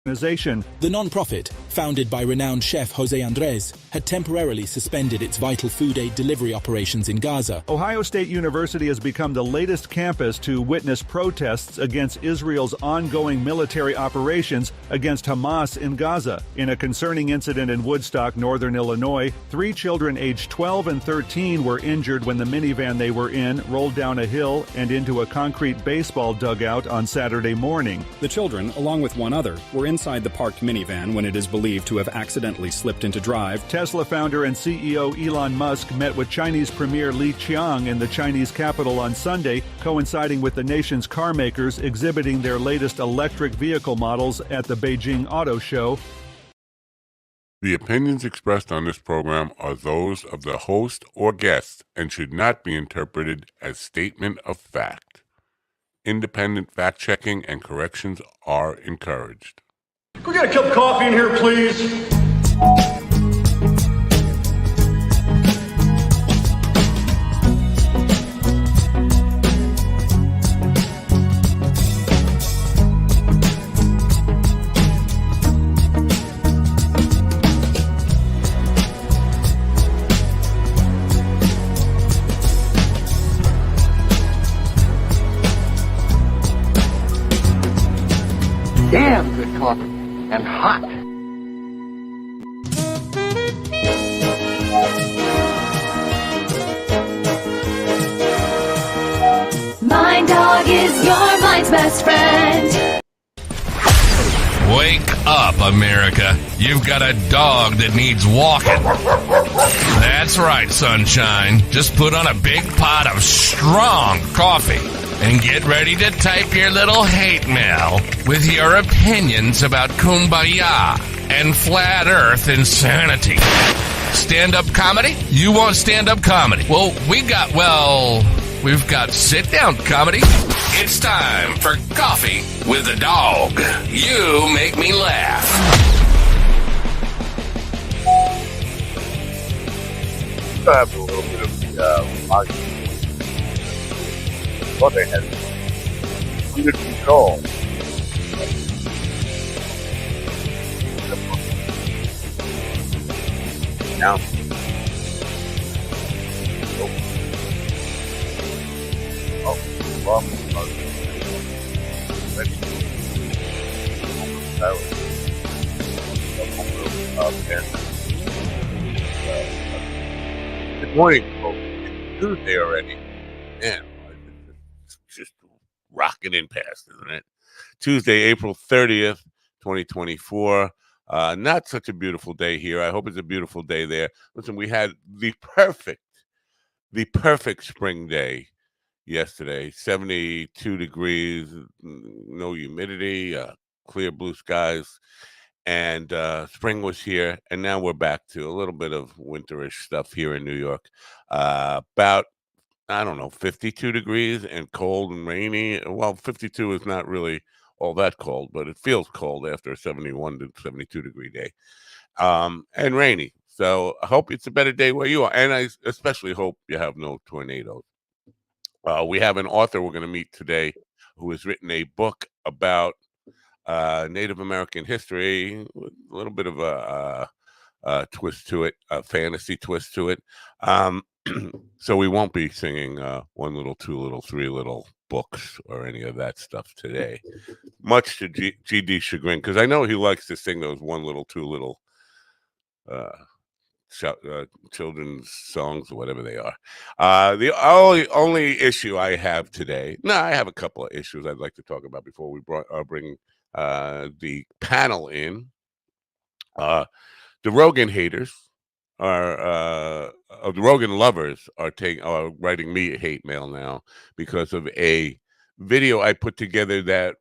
organization. The non-profit, founded by renowned chef Jose Andres, had temporarily suspended its vital food aid delivery operations in Gaza. Ohio State University has become the latest campus to witness protests against Israel's ongoing military operations against Hamas in Gaza. In a concerning incident in Woodstock, northern Illinois, 3 children aged 12 and 13 were injured when the minivan they were in rolled down a hill and into a concrete baseball dugout on Saturday morning. The children, along with one other, were inside the parked minivan when it is believed to have accidentally slipped into drive. Tesla founder and CEO Elon Musk met with Chinese Premier Li Qiang in the Chinese capital on Sunday, coinciding with the nation's car makers exhibiting their latest electric vehicle models at the Beijing Auto Show. The opinions expressed on this program are those of the host or guest and should not be interpreted as statement of fact. Independent fact-checking and corrections are encouraged. Can we get a cup of coffee in here, please? Damn good coffee and hot. My dog is your mind's best friend. Wake up, America. You've got a dog that needs walking. That's right, sunshine. Just put on a big pot of strong coffee and get ready to type your little hate mail with your opinions about kumbaya and flat earth insanity. Stand-up comedy? You want stand-up comedy? Well, we've got sit-down comedy. It's time for Coffee with the Dog. You make me laugh. I have a little bit of argument. What they had under control. Now, good morning, folks. It's Tuesday already. Man, it's just rocking in past, isn't it? Tuesday, April 30th, 2024. Not such a beautiful day here. I hope it's a beautiful day there. Listen, we had the perfect spring day yesterday. 72 degrees, no humidity, clear blue skies, and spring was here. And now we're back to a little bit of winterish stuff here in New York. About 52 degrees and cold and rainy. Well, 52 is not really all that cold, but it feels cold after a 71 to 72 degree day. And rainy. So I hope it's a better day where you are. And I especially hope you have no tornadoes. We have an author we're going to meet today who has written a book about Native American history, with a little bit of a twist to it, a fantasy twist to it. So we won't be singing one little, two little, three little books or any of that stuff today, much to GD's chagrin, because I know he likes to sing those one little, two little children's songs or whatever they are. The only issue I have today, I have a couple of issues I'd like to talk about before we bring the panel in. The Rogan haters the Rogan lovers are writing me hate mail now because of a video I put together that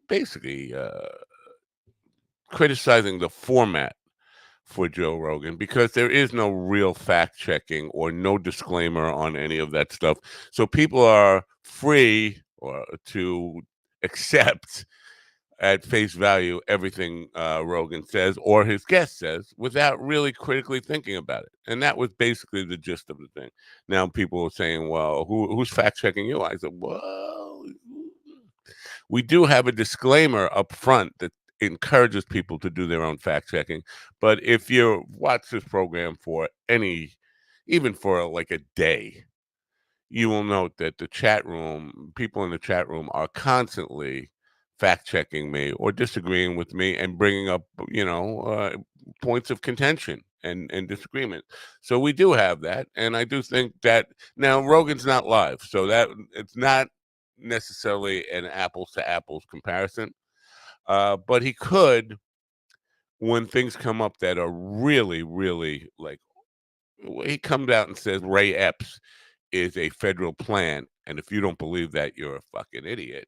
basically criticizing the format for Joe Rogan, because there is no real fact checking or no disclaimer on any of that stuff. So people are free to accept at face value everything Rogan says or his guest says without really critically thinking about it. And that was basically the gist of the thing. Now people are saying, well, who's fact checking you? I said, well, we do have a disclaimer up front that encourages people to do their own fact checking. But if you watch this program for even for like a day, you will note that people in the chat room are constantly fact checking me or disagreeing with me and bringing up, points of contention and disagreement. So we do have that. And I do think that now Rogan's not live, so that it's not necessarily an apples to apples comparison. But he could, when things come up that are really, really like, he comes out and says Ray Epps is a federal plan, and if you don't believe that, you're a fucking idiot.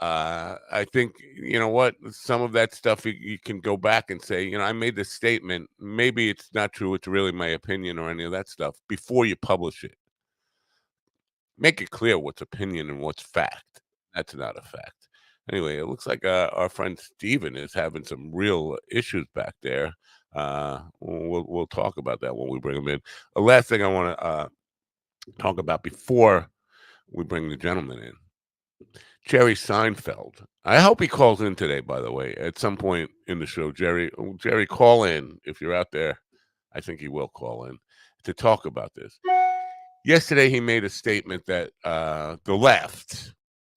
I think, you know what, some of that stuff you can go back and say, I made this statement. Maybe it's not true. It's really my opinion or any of that stuff before you publish it. Make it clear what's opinion and what's fact. That's not a fact. Anyway, it looks like our friend Steven is having some real issues back there. We'll talk about that when we bring him in. The last thing I want to talk about before we bring the gentleman in, Jerry Seinfeld. I hope he calls in today, by the way, at some point in the show. Jerry, call in if you're out there. I think he will call in to talk about this. Yesterday, he made a statement that the left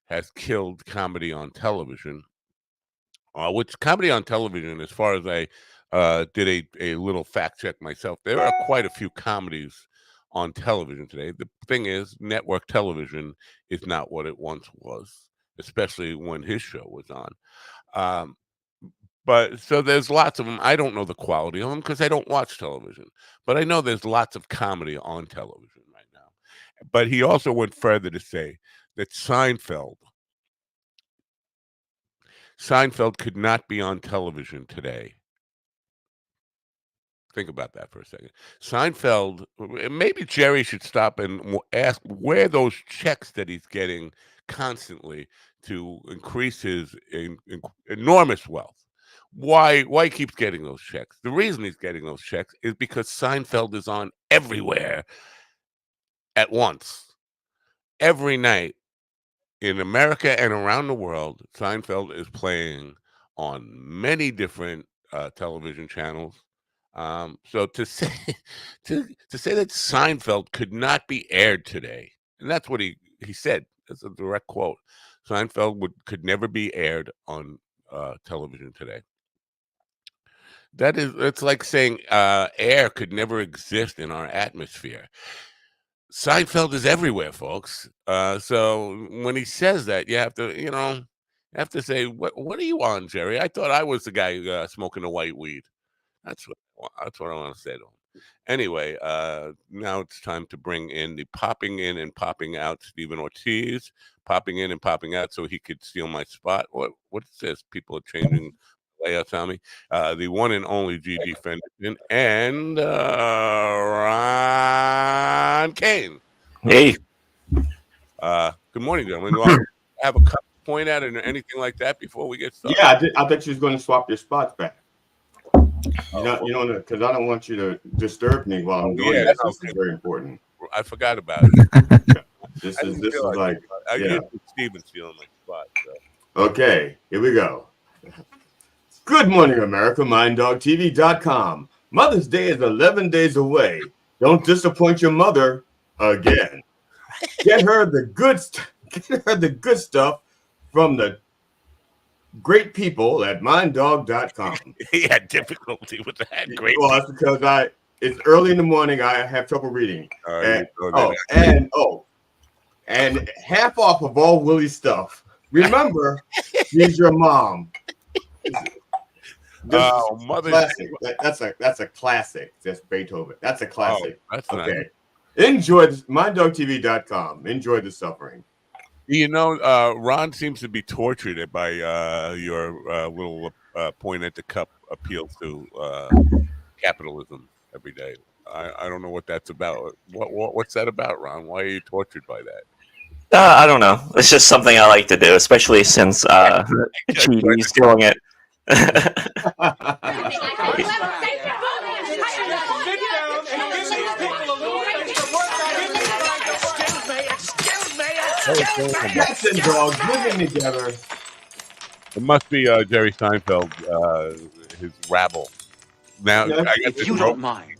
has killed comedy on television, which comedy on television, as far as I did a little fact check myself, there are quite a few comedies on television today. The thing is, network television is not what it once was, especially when his show was on. But so there's lots of them. I don't know the quality of them because I don't watch television, but I know there's lots of comedy on television right now. But he also went further to say that Seinfeld could not be on television today. Think about that for a second. Seinfeld, maybe Jerry should stop and ask where those checks that he's getting constantly to increase his enormous wealth. Why he keeps getting those checks? The reason he's getting those checks is because Seinfeld is on everywhere at once. Every night in America and around the world, Seinfeld is playing on many different television channels. So to say that Seinfeld could not be aired today, and that's what he said. That's a direct quote. Seinfeld could never be aired on television today. It's like saying air could never exist in our atmosphere. Seinfeld is everywhere, folks. So when he says that, you have to say, what are you on, Jerry? I thought I was the guy smoking the white weed. That's what I want to say to him. Anyway, now it's time to bring in the popping in and popping out Stephen Ortiz, popping in and popping out so he could steal my spot. What's this? People are changing layouts on me. The one and only Gigi Fenderson and Ron Kane. Hey. Good morning, gentlemen. Do I have a cup to point at or anything like that before we get started? Yeah, I bet you was going to swap your spots back. Because I don't want you to disturb me while I'm doing this. This is very important. I forgot about it. This is like Steven stealing my spot. So. Okay, here we go. Good morning, America. MindDogTV.com. Mother's Day is 11 days away. Don't disappoint your mother again. Get her the good stuff from the great people at MindDog.com. He had difficulty with that. Great. Well, that's because it's early in the morning. I have trouble reading. And half off of all Willie's stuff. Remember, she's your mom. Mother. Classic. That's a classic. That's Beethoven. That's a classic. That's okay. Nice. Enjoy this. MindDogTV.com. Enjoy the suffering. Ron seems to be tortured by your little point at the cup appeal to capitalism every day. I don't know what that's about. What's that about, Ron? Why are you tortured by that? I don't know. It's just something I like to do, especially since Chidi's doing it. Cats and dogs living together. It must be Jerry Seinfeld, his rabble. Now, Yeah, If you don't mind,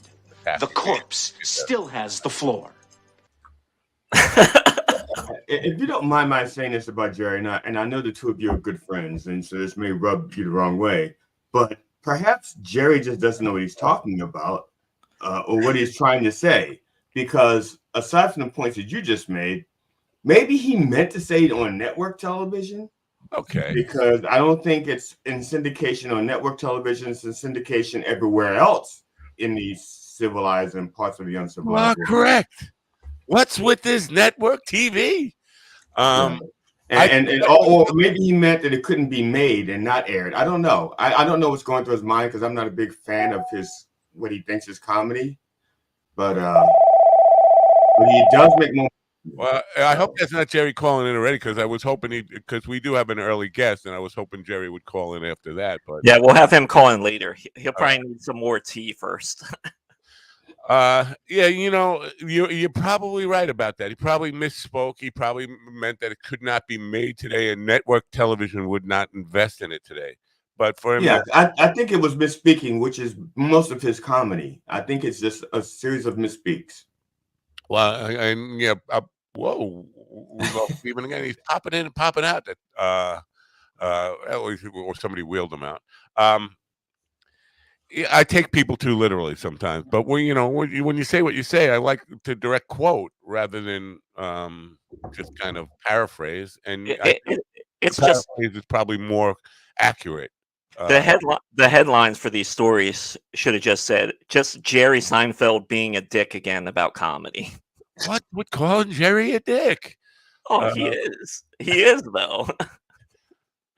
the corpse still has the floor. if you don't mind my saying this about Jerry, and I know the two of you are good friends, and so this may rub you the wrong way, but perhaps Jerry just doesn't know what he's talking about or what he's trying to say. Because aside from the points that you just made, maybe he meant to say it on network television. Okay. Because I don't think it's in syndication on network television. It's in syndication everywhere else in the civilized and parts of the uncivilized world. Correct. What's with this network TV? Or maybe he meant that it couldn't be made and not aired. I don't know. I don't know what's going through his mind because I'm not a big fan of what he thinks is comedy. But he does make more. Well, I hope that's not Jerry calling in already because I was hoping because we do have an early guest and I was hoping Jerry would call in after that. But yeah, we'll have him call in later. He'll probably need some more tea first. Yeah, you're probably right about that. He probably misspoke. He probably meant that it could not be made today, and network television would not invest in it today. But for him, I think it was misspeaking, which is most of his comedy. I think it's just a series of misspeaks. Well, whoa, we lost Stephen again. He's popping in and popping out. That or somebody wheeled him out. I take people too literally sometimes, but when you say what you say, I like to direct quote rather than just kind of paraphrase. And it's probably more accurate. The headlines for these stories should have just said Jerry Seinfeld being a dick again about comedy. What would call Jerry a dick? Oh, he is. He is though.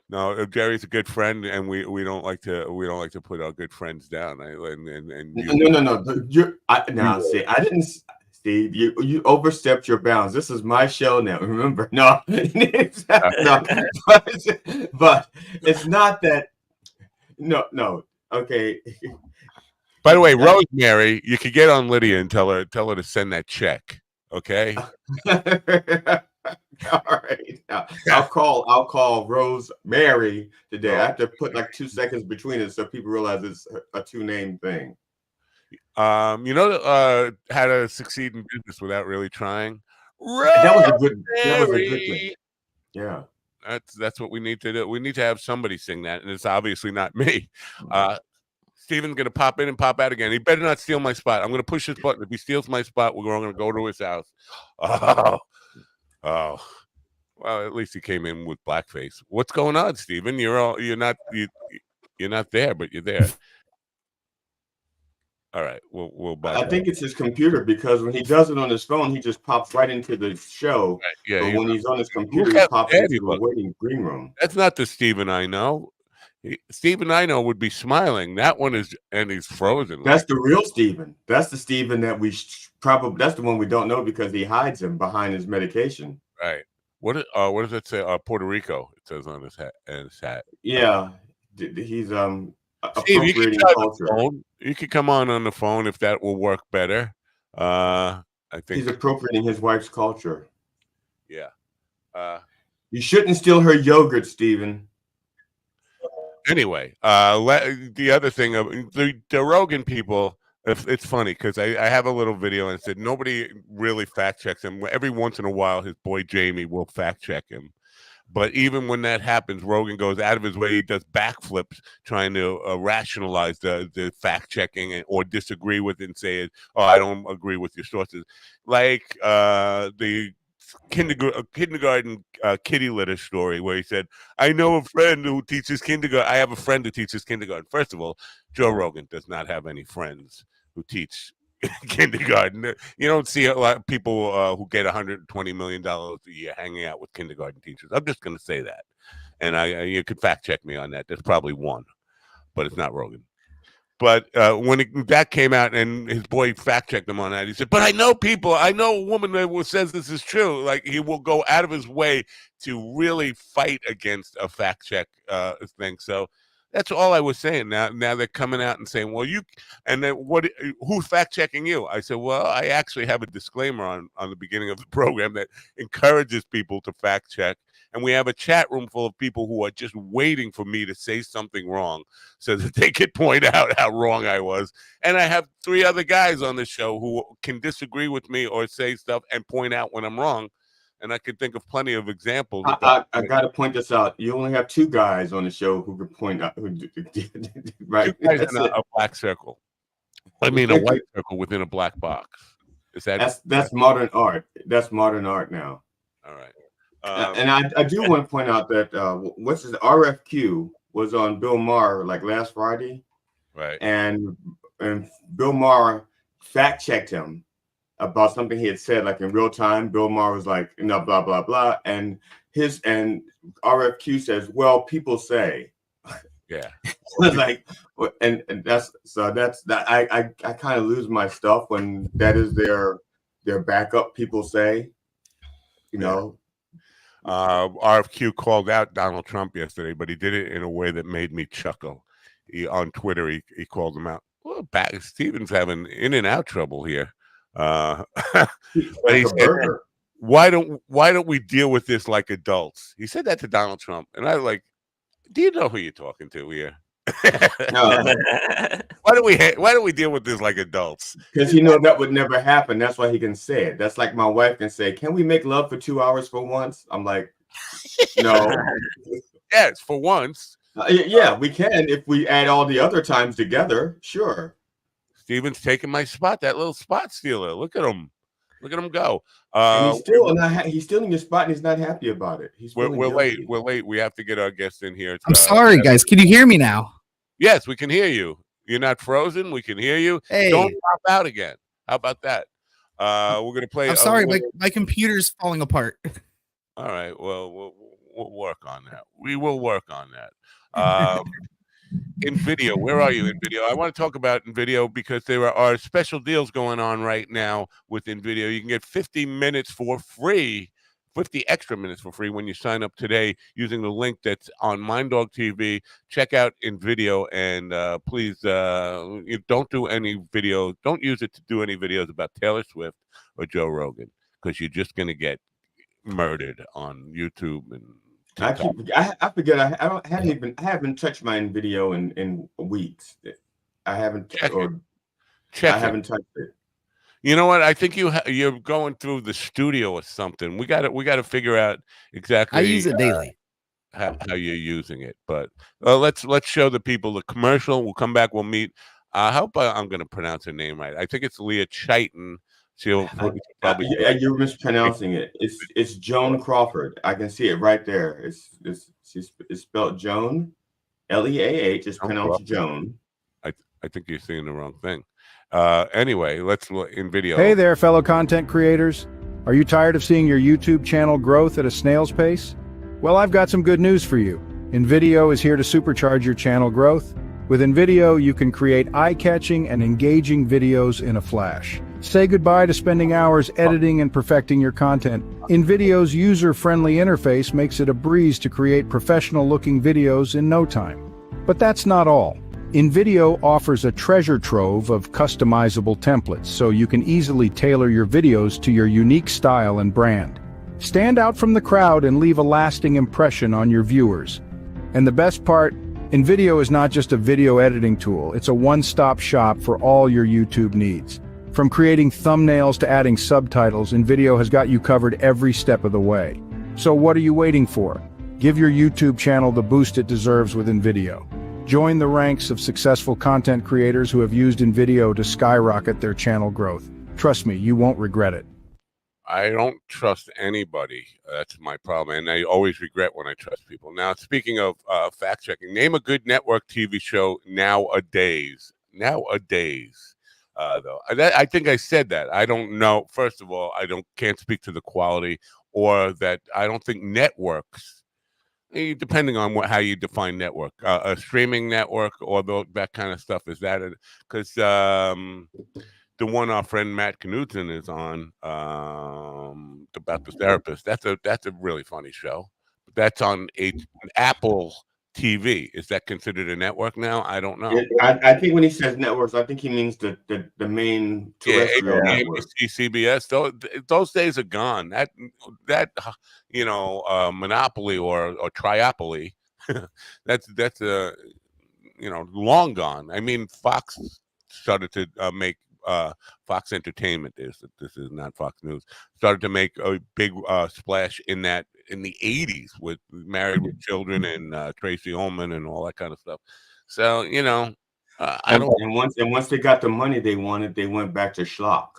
No, Jerry's a good friend, and we don't like to put our good friends down. No. See, I didn't. Steve, you overstepped your bounds. This is my show now. Remember, no, no, but it's not that. No. Okay. By the way, Rosemary, you could get on Lydia and tell her to send that check. Okay. All right. Now, I'll call Rosemary today. I have to put like 2 seconds between it so people realize it's a two-name thing. How to succeed in business without really trying. That was a good thing. Yeah. That's what we need to do. We need to have somebody sing that, and it's obviously not me. Steven's gonna pop in and pop out again. He better not steal my spot. I'm gonna push this button. If he steals my spot, we're gonna go to his house. Oh. Well, at least he came in with blackface. What's going on, Steven? You're not there, but you're there. All right, we'll buy. I think it's his computer because when he does it on his phone, he just pops right into the show. Right. Yeah, but when he's on his computer, he pops into the waiting green room. That's not the Steven I know. Steven I know would be smiling. That one is, and he's frozen. That's the real Steven. That's the Steven that that's the one we don't know because he hides him behind his medication. Right. What does it say? Puerto Rico. It says on his hat. Yeah, he's Steve, appropriating culture. You could come on the phone if that will work better. I think he's appropriating his wife's culture. Yeah. You shouldn't steal her yogurt, Steven. Anyway, the other thing of the Rogan people, it's funny because I have a little video and it said nobody really fact checks him. Every once in a while, his boy Jamie will fact check him. But even when that happens, Rogan goes out of his way. He does backflips trying to rationalize the fact checking or disagree with it and say, "Oh, I don't agree with your sources." Like the kindergarten kitty litter story where he said, "I know a friend who teaches kindergarten. I have a friend who teaches kindergarten." First of all, Joe Rogan does not have any friends who teach kindergarten. You don't see a lot of people who get $120 million a year hanging out with kindergarten teachers. I'm just going to say that, and you could fact check me on that. There's probably one, but it's not Rogan. But when that came out and his boy fact checked him on that, he said, "But I know people. I know a woman that says this is true." Like he will go out of his way to really fight against a fact check thing. So That's all I was saying. Now they're coming out and saying, well, and then who's fact checking you? I said, well, I actually have a disclaimer on the beginning of the program that encourages people to fact check. And we have a chat room full of people who are just waiting for me to say something wrong so that they could point out how wrong I was. And I have 3 other guys on the show who can disagree with me or say stuff and point out when I'm wrong. And I can think of plenty of examples. I got to point this out. You only have 2 guys on the show who can point out. Right? 2 guys in a black circle. I mean, a white circle within a black box. Is that's modern art? That's modern art now. All right. And I do want to point out that what's his RFQ was on Bill Maher like last Friday, right? And Bill Maher fact checked him about something he had said like in real time. Bill Maher was like, no, blah blah blah, and RFQ says, well, people say, yeah, like, and that's I kind of lose my stuff when that is their backup. People say, you know. RFQ called out Donald Trump yesterday, but he did it in a way that made me chuckle. On Twitter, he called him out. Well, Steven's having in and out trouble here. But he said, why don't we deal with this like adults? He said that to Donald Trump, and I was like, do you know who you're talking to here? No. Why don't we deal with this like adults? Because that would never happen. That's why he can say it. That's like my wife can say, "Can we make love for 2 hours for once?" I'm like, no. Yes, for once. Yeah, we can if we add all the other times together. Sure. Steven's taking my spot. That little spot stealer. Look at him. Look at him go. And he's still in your spot, and he's not happy about it. We're late. We're late. We have to get our guest in here. I'm sorry, guys. Can you hear me now? Yes, we can hear you. You're not frozen. We can hear you. Hey. Don't pop out again. How about that? We're gonna play. I'm sorry, my computer's falling apart. All right. Well, we'll work on that. We will work on that. In video, where are you in video? I want to talk about in video because there are special deals going on right now with in video. You can get 50 minutes for free, 50 extra minutes for free when you sign up today using the link that's on MindDog TV. Check out in video, and please you don't do any video. Don't use it to do any videos about Taylor Swift or Joe Rogan because you're just going to get murdered on YouTube and I forget. I haven't touched my video in weeks. I haven't haven't touched it. You know what? I think you're going through the studio or something. We got to figure out exactly. I use it daily. How you're using it, but let's show the people the commercial. We'll come back. We'll meet. I hope I'm going to pronounce her name right. I think it's Leah Chaitin. She'll probably you're mispronouncing it. It's Joan Crawford. I can see it right there. It's spelled Joan, Leah. It's pronounced Joan. I think you're seeing the wrong thing. Anyway, let's look in video. Hey there, fellow content creators. Are you tired of seeing your YouTube channel growth at a snail's pace? Well, I've got some good news for you. InVideo is here to supercharge your channel growth. With InVideo, you can create eye-catching and engaging videos in a flash. Say goodbye to spending hours editing and perfecting your content. InVideo's user-friendly interface makes it a breeze to create professional-looking videos in no time. But that's not all. InVideo offers a treasure trove of customizable templates so you can easily tailor your videos to your unique style and brand. Stand out from the crowd and leave a lasting impression on your viewers. And the best part, InVideo is not just a video editing tool, it's a one-stop shop for all your YouTube needs. From creating thumbnails to adding subtitles, InVideo has got you covered every step of the way. So what are you waiting for? Give your YouTube channel the boost it deserves with InVideo. Join the ranks of successful content creators who have used InVideo to skyrocket their channel growth. Trust me, you won't regret it. I don't trust anybody. That's my problem. And I always regret when I trust people. Now, speaking of fact-checking, name a good network TV show nowadays. Though I think I said that. I don't know. First of all, can't speak to the quality, or that I don't think networks, depending on how you define network, a streaming network or that kind of stuff. Is that because the one our friend Matt Knudsen is on about the therapist? That's a really funny show. That's on Apple TV. Is that considered a network now? I don't know. I think when he says networks, I think he means the main terrestrial network. ABC, CBS. Those days are gone. That monopoly or triopoly. that's long gone. I mean, Fox started to make Fox Entertainment. This is not Fox News. Started to make a big splash in the 80s with Married with Children and Tracy Ullman and all that kind of stuff. So I don't. And once they got the money they wanted, they went back to schlock.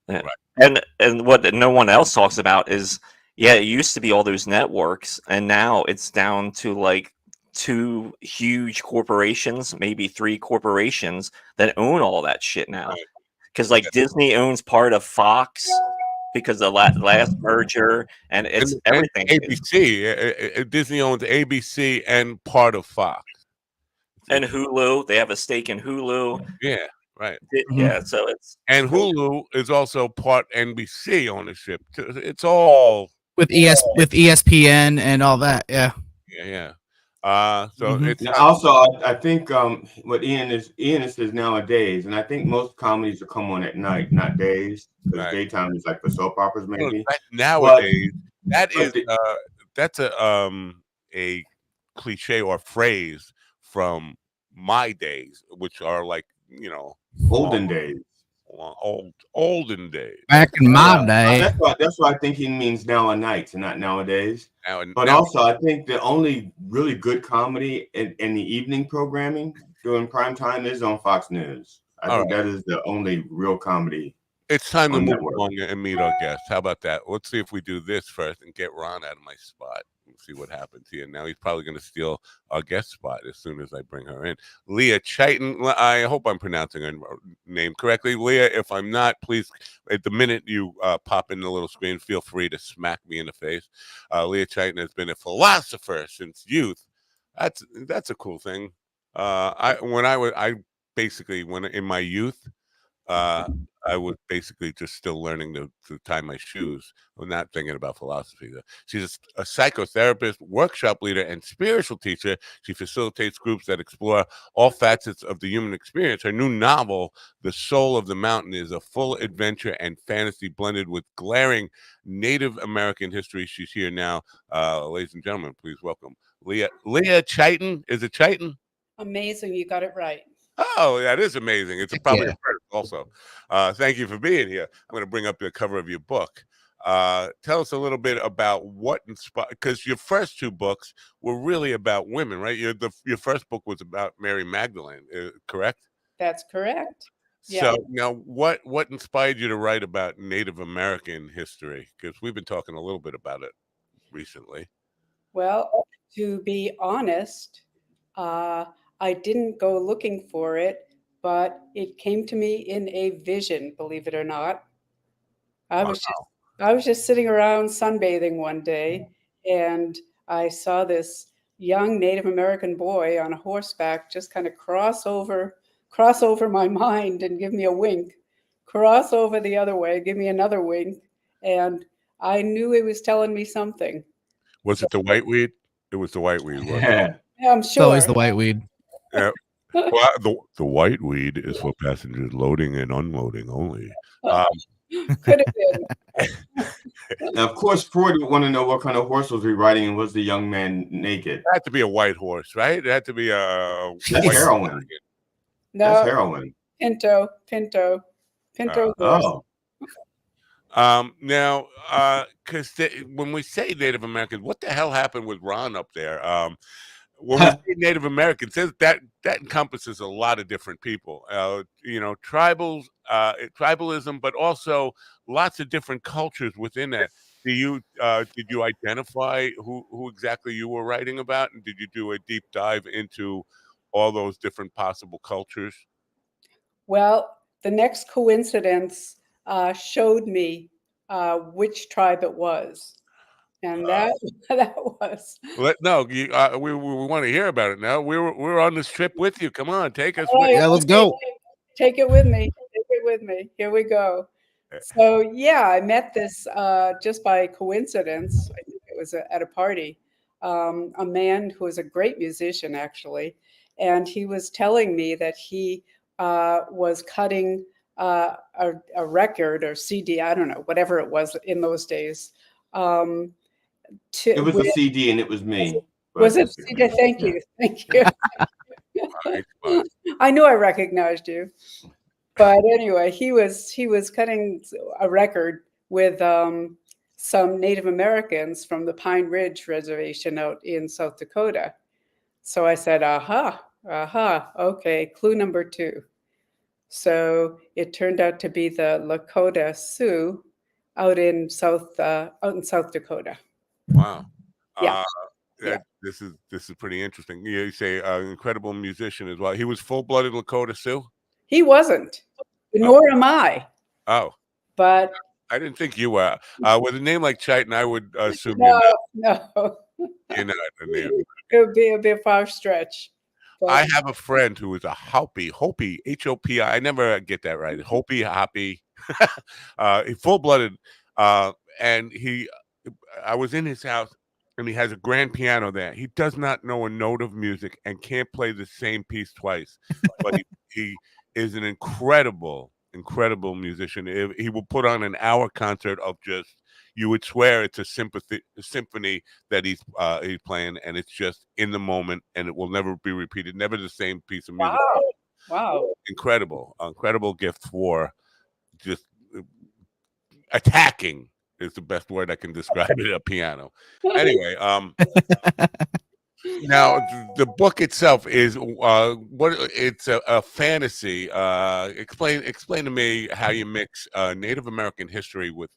Right. And what no one else talks about is, it used to be all those networks, and now it's down to like 2 huge corporations, maybe 3 corporations that own all that shit now. Because Disney owns part of Fox because of the last merger, and it's everything. And ABC, Disney owns ABC and part of Fox. And Hulu, they have a stake in Hulu. Yeah, right. Yeah, so it's Hulu is also part NBC ownership. It's all with ESPN and all that. Yeah. Yeah. So it's also I think what Ian is nowadays, and I think most comedies will come on at night, not days, because daytime is like for soap operas maybe. Nowadays, that's a cliche or phrase from my days, which are like olden days. Olden days. Back in my day. That's why I think he means now and nights and not nowadays. Also, I think the only really good comedy in the evening programming during prime time is on Fox News. I think that is the only real comedy. It's time to move along and meet our guests. How about that? Let's see if we do this first and get Ron out of my spot. We'll see what happens here. Now he's probably going to steal our guest spot as soon as I bring her in. Leah Chiton. I hope I'm pronouncing her name correctly. Leah, if I'm not, please, at the minute you pop in the little screen, feel free to smack me in the face. Leah Chiton has been a philosopher since youth. That's a cool thing. In my youth, I was basically just still learning to tie my shoes. I'm not thinking about philosophy, though. She's a psychotherapist, workshop leader, and spiritual teacher. She facilitates groups that explore all facets of the human experience. Her new novel, The Soul of the Mountain, is a full adventure and fantasy blended with glaring Native American history. She's here now. Ladies and gentlemen, please welcome Leah Chiton. Is it Chiton? Amazing. You got it right. Oh, that is amazing. It's probably a first also. Thank you for being here. I'm going to bring up the cover of your book. Tell us a little bit about what inspired, because your first 2 books were really about women, right? Your first book was about Mary Magdalene, correct? That's correct. So now what inspired you to write about Native American history? Because we've been talking a little bit about it recently. Well, to be honest, I didn't go looking for it, but it came to me in a vision, believe it or not. I was just sitting around sunbathing one day, and I saw this young Native American boy on a horseback just kind of cross over my mind and give me a wink, cross over the other way, give me another wink, and I knew he was telling me something. Was it the whiteweed? It was the whiteweed, wasn't it? Yeah, I'm sure. It's always the whiteweed. Yeah. Well, the whiteweed is for passengers loading and unloading only. Could have been. Now, of course, Freud would want to know what kind of horse was he riding, and was the young man naked? It had to be a white horse, right? It had to be a heroin. No, that's heroin. Pinto horse. Now, because when we say Native Americans, what the hell happened with Ron up there? When we say Native Americans, that encompasses a lot of different people. Tribalism, but also lots of different cultures within that. Did you identify who exactly you were writing about, and did you do a deep dive into all those different possible cultures? Well, the next coincidence showed me which tribe it was. And that was. We want to hear about it now. We're on this trip with you. Come on, take us. Right, yeah, let's go. Take it with me. Take it with me. Here we go. So I met this just by coincidence. I think it was at a party. a man who was a great musician, actually, and he was telling me that he was cutting a record or CD, I don't know, whatever it was in those days. It was a CD, and it was me. Was it CD? Thank you. Thank you. I knew I recognized you. But anyway, he was cutting a record with some Native Americans from the Pine Ridge Reservation out in South Dakota. So I said, okay, clue number 2. So it turned out to be the Lakota Sioux out in South Dakota. Wow. Yeah. This is pretty interesting. You say incredible musician as well. He was full-blooded Lakota Sioux? He wasn't, nor am I. Oh. But I didn't think you were. With a name like Chiton, I would assume no. you're not a Native. It would be a far stretch. But I have a friend who is a Hopi, H-O-P-I. I never get that right. Hopi. Full-blooded. And I was in his house, and he has a grand piano there. He does not know a note of music and can't play the same piece twice. But he is an incredible musician. He will put on an hour concert of just, you would swear it's a symphony that he's playing, and it's just in the moment, and it will never be repeated. Never the same piece of music. Wow. Incredible gift for just attacking is the best word I can describe it, a piano. Anyway, now the book itself is it's a fantasy. Explain to me how you mix Native American history with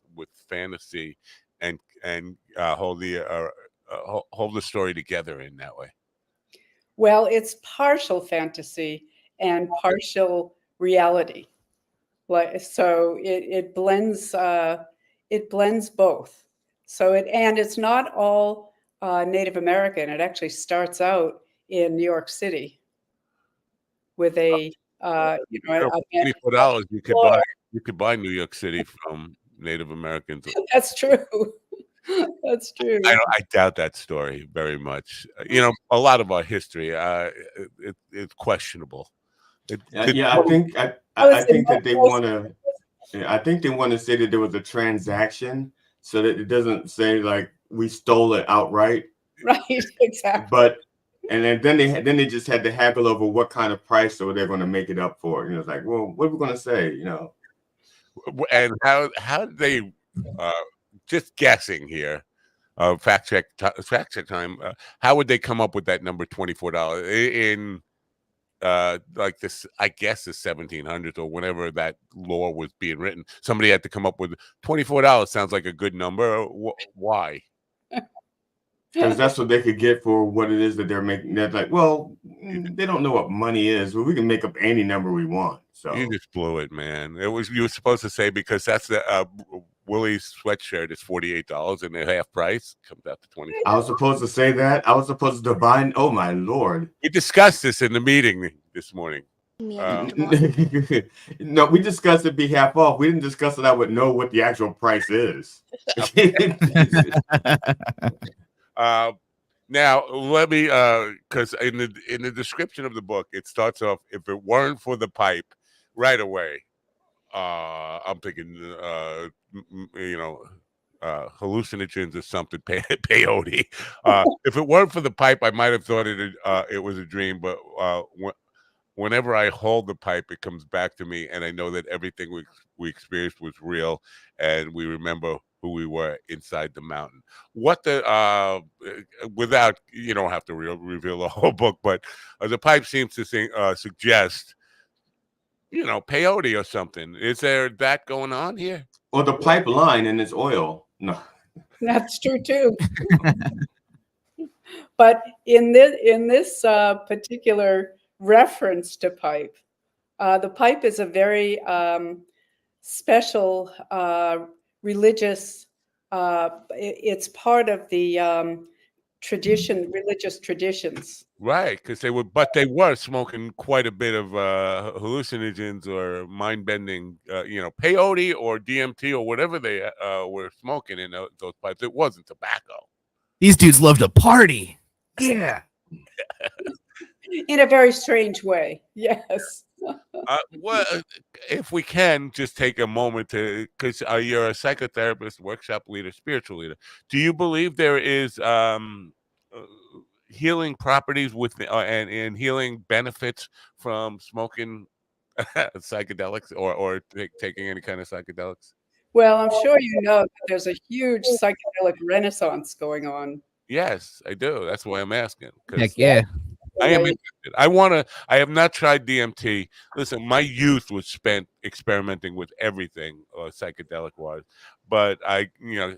fantasy and hold the story together in that way. Well, it's partial fantasy and partial reality. So it blends both. So it's not all Native American. It actually starts out in New York City with a $24 you could buy New York City from Native Americans. That's true. That's true. I doubt that story very much. A lot of our history it's questionable. I think that they want to. I think they want to say that there was a transaction, so that it doesn't say like we stole it outright. Right. Exactly. But then they just had to haggle over what kind of price so they're going to make it up for. It's like, well, what are we going to say? And how did they? Just guessing here. Fact check time. How would they come up with that number $24 in like this? I guess the 1700s or whenever that law was being written. Somebody had to come up with $24. Sounds like a good number. Why? Because that's what they could get for what it is that they're making. They're like, well, they don't know what money is, but we can make up any number we want. So you just blew it, man. You were supposed to say, because that's the Willie's sweatshirt is $48 and the half price comes out to $24. I was supposed to say that. I was supposed to divine. Oh my Lord! We discussed this in the meeting this morning. No, we discussed it be half off. We didn't discuss that I would know what the actual price is. Now let me because in the description of the book it starts off, if it weren't for the pipe, right away I'm thinking hallucinogens or something, peyote. If it weren't for the pipe, I might have thought it was a dream, but whenever I hold the pipe, it comes back to me, and I know that everything we experienced was real, and we remember who we were inside the mountain. What the without, you don't have to reveal the whole book, but the pipe seems to suggest, peyote or something. Is there that going on here? Or the pipeline and its oil. No, that's true too. But in this particular reference to pipe, the pipe is a very special religious. It's part of the religious traditions. Right, because they were smoking quite a bit of hallucinogens or mind-bending, peyote or DMT or whatever they were smoking in those pipes. It wasn't tobacco. These dudes love to party. Yeah. In a very strange way. Yes. Well, if we can just take a moment to, because you're a psychotherapist, workshop leader, spiritual leader. Do you believe there is healing properties with and healing benefits from smoking psychedelics or taking any kind of psychedelics? Well, I'm sure you know that there's a huge psychedelic renaissance going on. Yes, I do. That's why I'm asking. Heck yeah. I am interested. I have not tried DMT. Listen, my youth was spent experimenting with everything psychedelic wise, but I,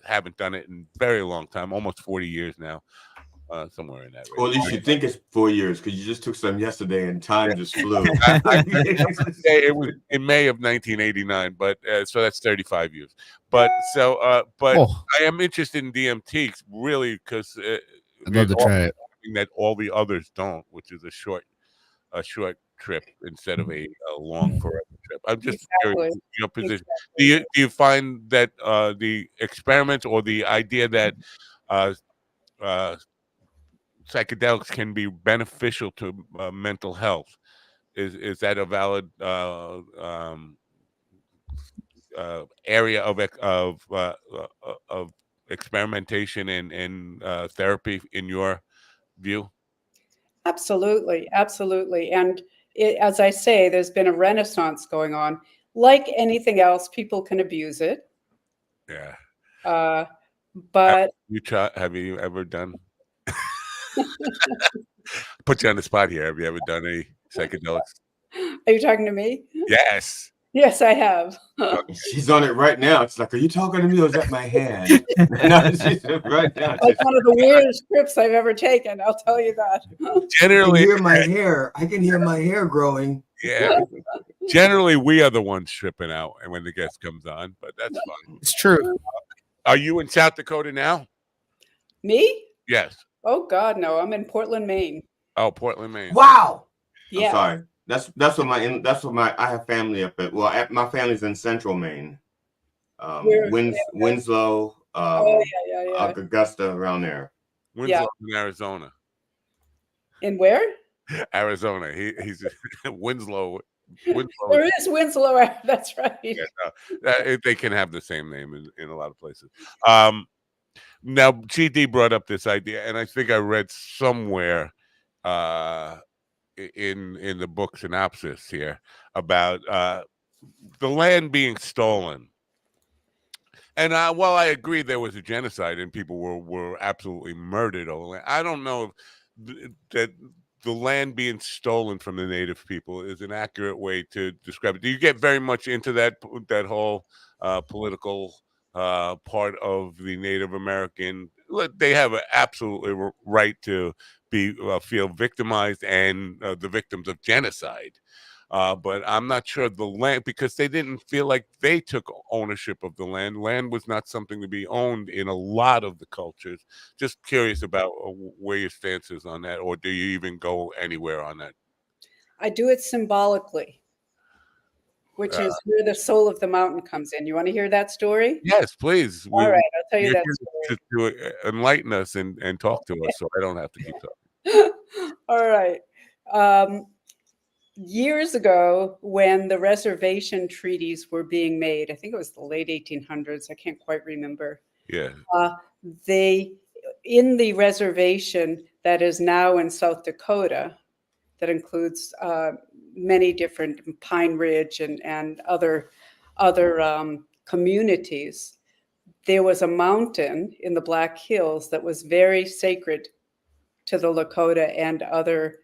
haven't done it in a very long time, almost 40 years now, somewhere in that range. Well, at least you think it's 4 years because you just took some yesterday and time just flew. It was in May of 1989, but so that's 35 years. But I am interested in DMT really because I'd love to try it. that all the others don't, which is a short trip instead of a long forever trip. I'm just curious your position. Do you find that the experiments or the idea that psychedelics can be beneficial to mental health is that a valid area of experimentation and therapy in your view? Absolutely, absolutely. And as I say, there's been a renaissance going on. Like anything else, people can abuse it. Yeah. But have you ever done? Put you on the spot here. Have you ever done any psychedelics? Are you talking to me? Yes. Yes, I have. She's on it right now. It's like, are you talking to me or is that my hand? No, she's right now. It's one of the weirdest trips I've ever taken. I'll tell you that. Generally, I can hear my hair. I can hear my hair growing. Yeah. Generally, we are the ones tripping out, and when the guest comes on, but that's fine. It's true. Are you in South Dakota now? Me? Yes. Oh God, no! I'm in Portland, Maine. Oh, Portland, Maine. Wow. Yeah. I'm sorry. That's what I have family up at. Well, my family's in Central Maine. Winslow, Augusta, around there. Winslow in Arizona. In where? Arizona. He's Winslow. There is Winslow. That's right. Yeah, they can have the same name in a lot of places. Now, GD brought up this idea, and I think I read somewhere in the book synopsis here about the land being stolen. And while I agree there was a genocide and people were absolutely murdered over land, I don't know if that the land being stolen from the native people is an accurate way to describe it. Do you get very much into that whole political part of the Native American? They have an absolutely right to feel victimized and the victims of genocide. But I'm not sure the land, because they didn't feel like they took ownership of the land. Land was not something to be owned in a lot of the cultures. Just curious about where your stance is on that, or do you even go anywhere on that? I do it symbolically, which is where the soul of the mountain comes in. You want to hear that story? Yes, please. All right, I'll tell you that story. To enlighten us and talk to us, so I don't have to keep talking. All right. Years ago, when the reservation treaties were being made, I think it was the late 1800s, I can't quite remember. Yeah. In the reservation that is now in South Dakota, that includes many different Pine Ridge and other communities, there was a mountain in the Black Hills that was very sacred to the Lakota and other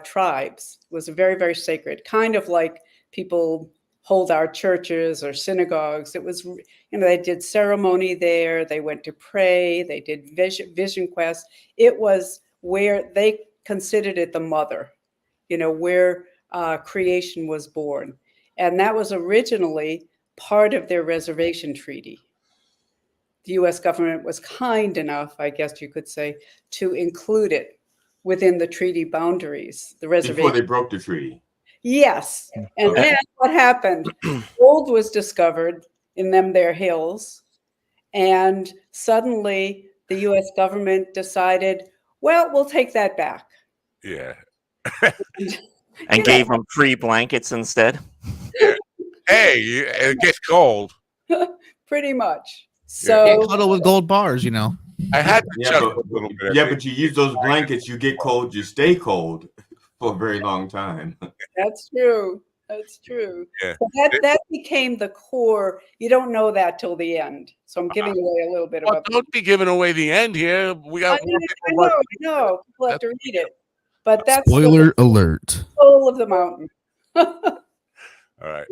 tribes. It was very, very sacred, kind of like people hold our churches or synagogues. It was, they did ceremony there. They went to pray. They did vision quests. It was where they considered it the mother, where creation was born. And that was originally part of their reservation treaty. The U.S. government was kind enough, I guess you could say, to include it within the treaty boundaries, the reservation. Before they broke the treaty. Yes. And then what happened? Gold was discovered in their hills. And suddenly the U.S. government decided, well, we'll take that back. Yeah. And gave them free blankets instead. Yeah. Hey, it gets cold. Pretty much. Yeah. So Cuddle with gold bars, you know. I had to Yeah, chuckle but, a little bit. yeah, but you use those blankets, you get cold, you stay cold for a very long time. that's true. That's true. Yeah. So that became the core. You don't know that till the end. So I'm giving away a little bit Well, about. don't be giving away the end here. We got. I know. People have to read it, but that's Spoiler alert. soul of the mountain. All right.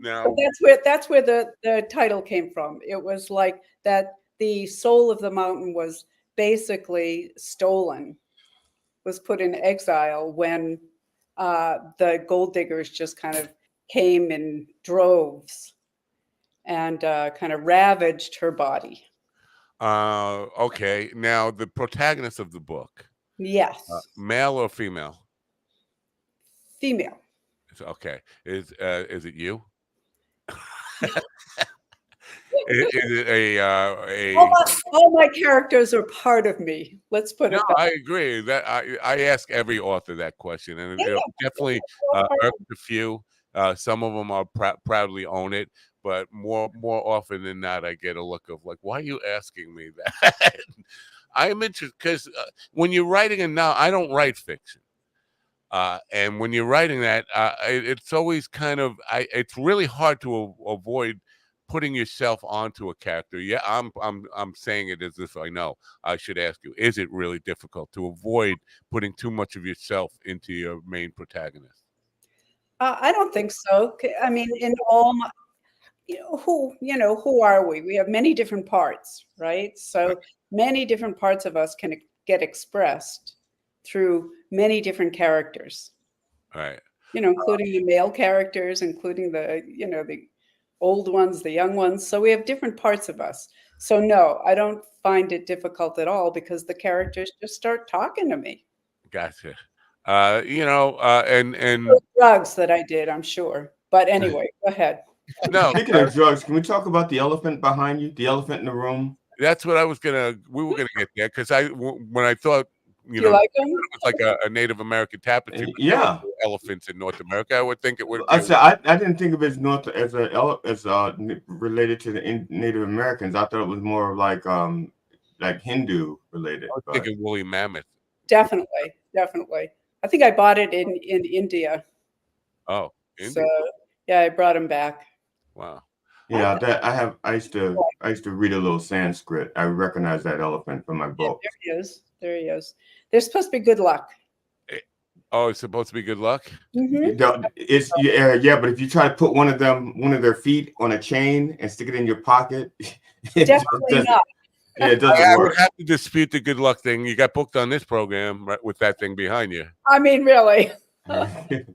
Now But that's where the title came from. It was like that. The soul of the mountain was basically stolen, was put in exile when the gold diggers just kind of came in droves and kind of ravaged her body. okay. Now the protagonist of the book. Yes. Male or female? Female. Okay. Is it you? Is it a all my characters are part of me. Let's put it No, that I way. agree. That I ask every author that question, and it'll definitely irk a few. Some of them are proudly own it, but more often than not, I get a look of like, "Why are you asking me that?" I'm interested because when you're writing a novel, I don't write fiction, and when you're writing that, it's always kind of it's really hard to avoid putting yourself onto a character. Yeah, I'm saying it as if I know. I should ask you: is it really difficult to avoid putting too much of yourself into your main protagonist? I don't think so. I mean, in all, who are we? We have many different parts, right? So many different parts of us can get expressed through many different characters. Right. Including the male characters, including the old ones, the young ones. So we have different parts of us. So no, I don't find it difficult at all because the characters just start talking to me. Gotcha. And Those drugs that I did, I'm sure. But anyway, go ahead. No. Speaking of drugs, can we talk about the elephant behind you? The elephant in the room? That's what we were gonna get there because when I thought you like them? it was like a Native American tapestry. But there Yeah. were no elephants in North America. I would think it would. I said I didn't think of it as related to the Native Americans. I thought it was more like Hindu related. I was thinking woolly mammoth. Definitely. I think I bought it in India. Oh, India. So yeah, I brought them back. Wow. Yeah, I used to read a little Sanskrit. I recognize that elephant from my book. Yeah, there he is. They're supposed to be good luck. Oh, it's supposed to be good luck. Mm-hmm. It's but if you try to put one of their feet on a chain and stick it in your pocket, definitely not. Yeah, it doesn't I work. would have to dispute the good luck thing. You got booked on this program right, with that thing behind you. I mean, really. Maybe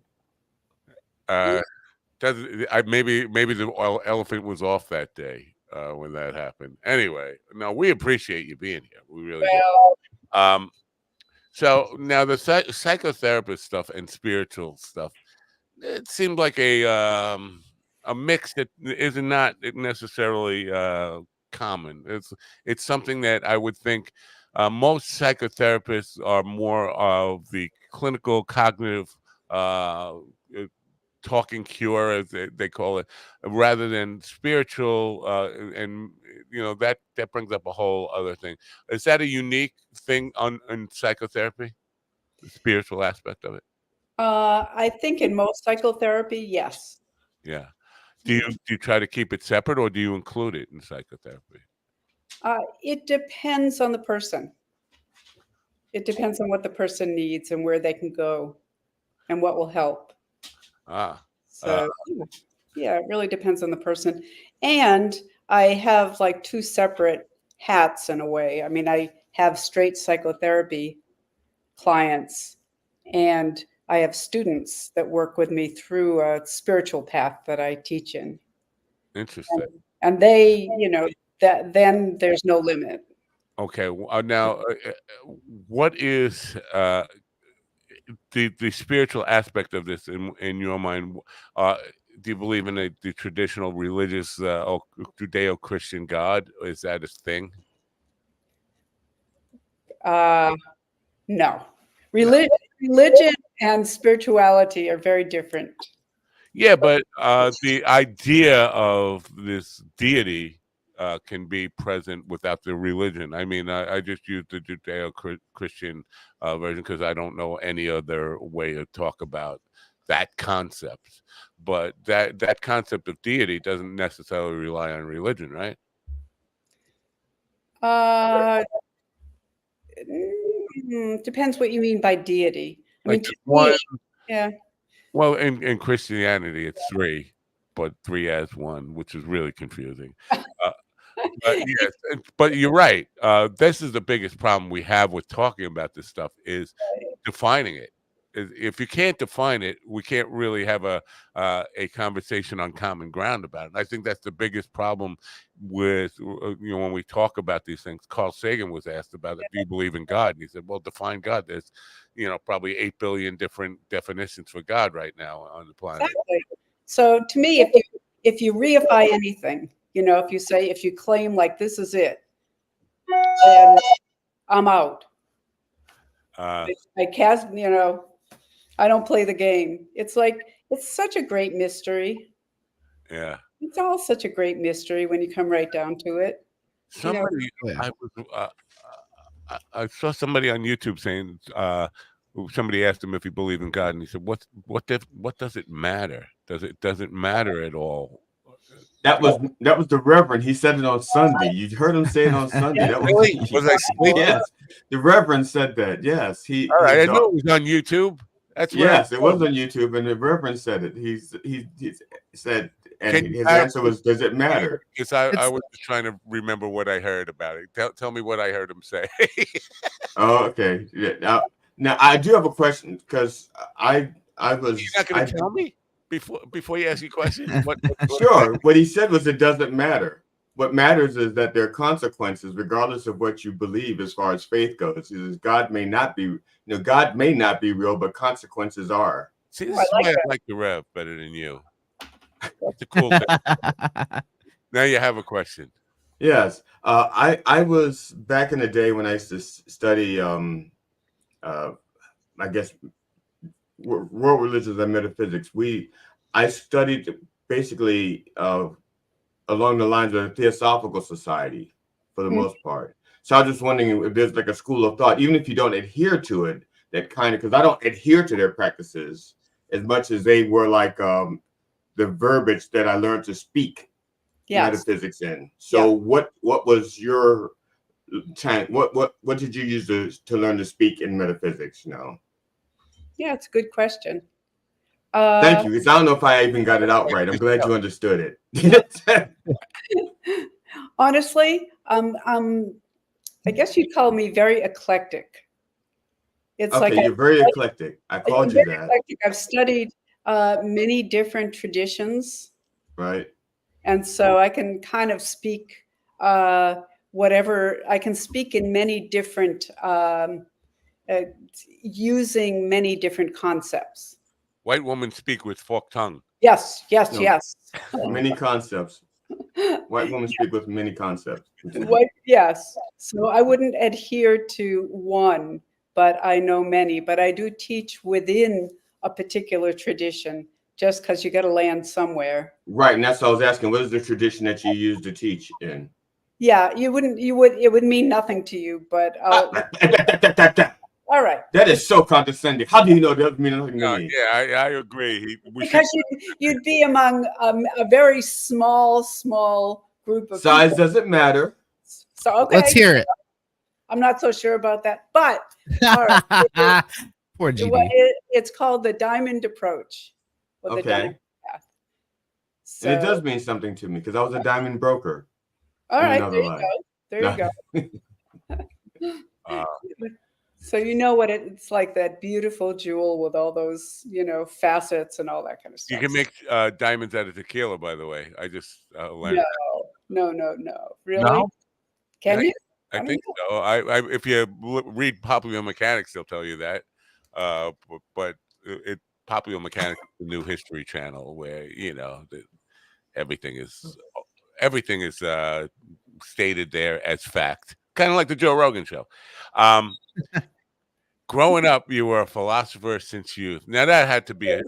the elephant was off that day when that happened. Anyway, no, we appreciate you being here. We really do. So now the psychotherapist stuff and spiritual stuff, it seemed like a mix that is not necessarily common. It's something that I would think most psychotherapists are more of the clinical cognitive talking cure, as they call it, rather than spiritual. And that brings up a whole other thing. Is that a unique thing in psychotherapy, the spiritual aspect of it? I think in most psychotherapy, yes. Yeah. Do you try to keep it separate, or do you include it in psychotherapy? It depends on the person. It depends on what the person needs and where they can go and what will help. So yeah, it really depends on the person. And I have like two separate hats in a way. I mean, I have straight psychotherapy clients and I have students that work with me through a spiritual path that I teach in. Interesting. And they, then there's no limit. Okay. Now, what is the spiritual aspect of this in your mind? Do you believe in the traditional religious Judeo-Christian God? Is that a thing? No. Religion and spirituality are very different. Yeah, but the idea of this deity can be present without the religion. I mean, I just used the Judeo-Christian version because I don't know any other way to talk about that concept. But that concept of deity doesn't necessarily rely on religion, right? Depends what you mean by deity. I mean, Like to one. me, yeah. Well, in Christianity, it's three, but three as one, which is really confusing. But yes, but you're right. This is the biggest problem we have with talking about this stuff is defining it. If you can't define it, we can't really have a conversation on common ground about it. And I think that's the biggest problem with when we talk about these things. Carl Sagan was asked about it. Do you believe in God? And he said, "Well, define God." There's probably 8 billion different definitions for God right now on the planet. Exactly. So to me, if you reify anything, if you claim like this is it, then I'm out. I cast, I don't play the game. It's such a great mystery. Yeah. It's all such a great mystery when you come right down to it. Somebody, I saw somebody on YouTube saying, somebody asked him if he believed in God, and he said, "What does it matter? Doesn't matter at all?" That was the Reverend. He said it on Sunday. You heard him say it on Sunday. That really? Was I sleeping? Yes, the Reverend said that. Yes, All right, I knew it was on YouTube. That's yes, it was on YouTube, and the Reverend said it. He said, and his answer was, "Does it matter?" Because I was just trying to remember what I heard about it. Tell me what I heard him say. Oh, okay. Yeah. Now I do have a question because I was. You're not going to tell me before you ask your question. Sure. What he said was, it doesn't matter. What matters is that there are consequences, regardless of what you believe, as far as faith goes. He says God may not be, God may not be real, but consequences are. See, this is why I like the Rev better than you. It's a cool thing. Now you have a question. Yes. I was back in the day when I used to study, I guess, world religions and metaphysics. I studied basically along the lines of a Theosophical Society for the most part. So I was just wondering if there's like a school of thought, even if you don't adhere to it, that kind of, because I don't adhere to their practices as much as they were like the verbiage that I learned to speak metaphysics in. So what was your time? What did you use to learn to speak in metaphysics? Yeah, it's a good question. Thank you. Because I don't know if I even got it out right. I'm glad you understood it. Honestly, I guess you'd call me very eclectic. It's okay, you're very eclectic. I called you that. Eclectic. I've studied many different traditions. Right. And so I can kind of speak whatever, I can speak in many different, using many different concepts. White women speak with forked tongue. Yes. Many concepts. White women speak with many concepts. Yes. So I wouldn't adhere to one, but I know many. But I do teach within a particular tradition, just because you got to land somewhere. Right, and that's what I was asking. What is the tradition that you use to teach in? Yeah, it would mean nothing to you, but all right. That is so condescending. How do you know it doesn't mean nothing to me? Yeah, I agree. Because you'd be among a very small group of size people. Doesn't matter. So okay, let's hear it. I'm not so sure about that, but all right. Poor GD. It's called the diamond approach. Okay. The diamond path. So, and it does mean something to me because I was a diamond broker. All right, there you go. So you know what it's like, that beautiful jewel with all those, facets and all that kind of stuff. You can make diamonds out of tequila, by the way. I just learned. No. Really? No? Can you? I think so. If you read Popular Mechanics, they'll tell you that. But Popular Mechanics is the new history channel where everything is stated there as fact. kind of like the Joe Rogan show. Growing up, you were a philosopher since youth. Now that had to be a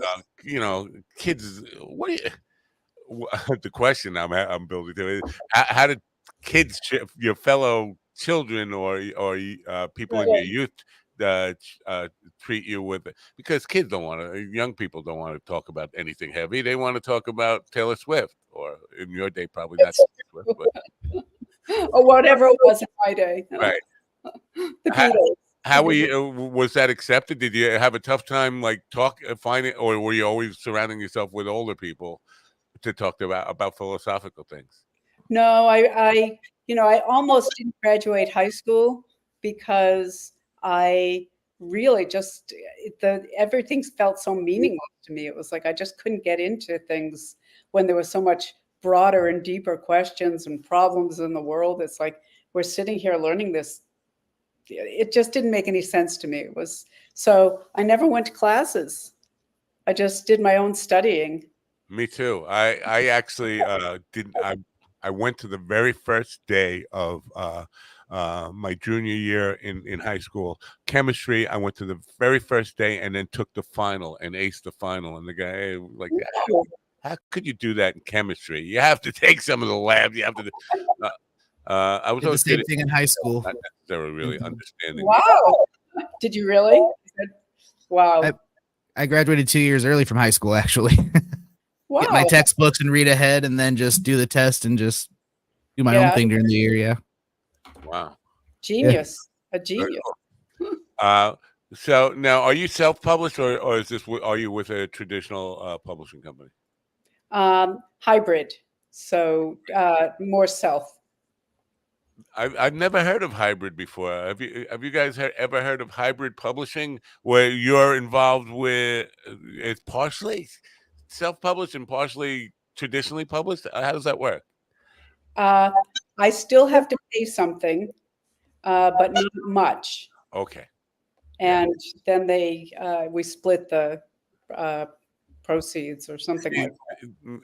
kids. What do you? The question I'm building to is how did kids, your fellow children or people in your youth, treat you with it? Because kids don't want to, young people don't want to talk about anything heavy. They want to talk about Taylor Swift, or in your day, probably not Taylor Swift, but or whatever it was in my day. right. The Beatles. How were you? Was that accepted? Did you have a tough time, like finding, or were you always surrounding yourself with older people to talk about philosophical things? No, I almost didn't graduate high school because I really just everything felt so meaningless to me. It was like I just couldn't get into things when there was so much broader and deeper questions and problems in the world. It's like we're sitting here learning this. It just didn't make any sense to me. It was so I never went to classes. I just did my own studying. Me too. I actually didn't. I went to the very first day of my junior year in high school. Chemistry, I went to the very first day and then took the final and aced the final. And the guy like, how could you do that in chemistry? You have to take some of the labs. You have to. I was Did the same thing in high school. Not necessarily really understanding. Wow. Did you really? Wow. I graduated 2 years early from high school, actually. Wow. Get my textbooks and read ahead and then just do the test and just do my own thing during the year. Yeah. Wow. Genius. Yeah. A genius. Cool. So now, are you self-published or are you with a traditional publishing company? Hybrid. So more self. I've never heard of hybrid before. Have you guys ever heard of hybrid publishing, where you're involved with it's partially self-published and partially traditionally published? How does that work? I still have to pay something, but not much. Okay. And then we split the proceeds or something like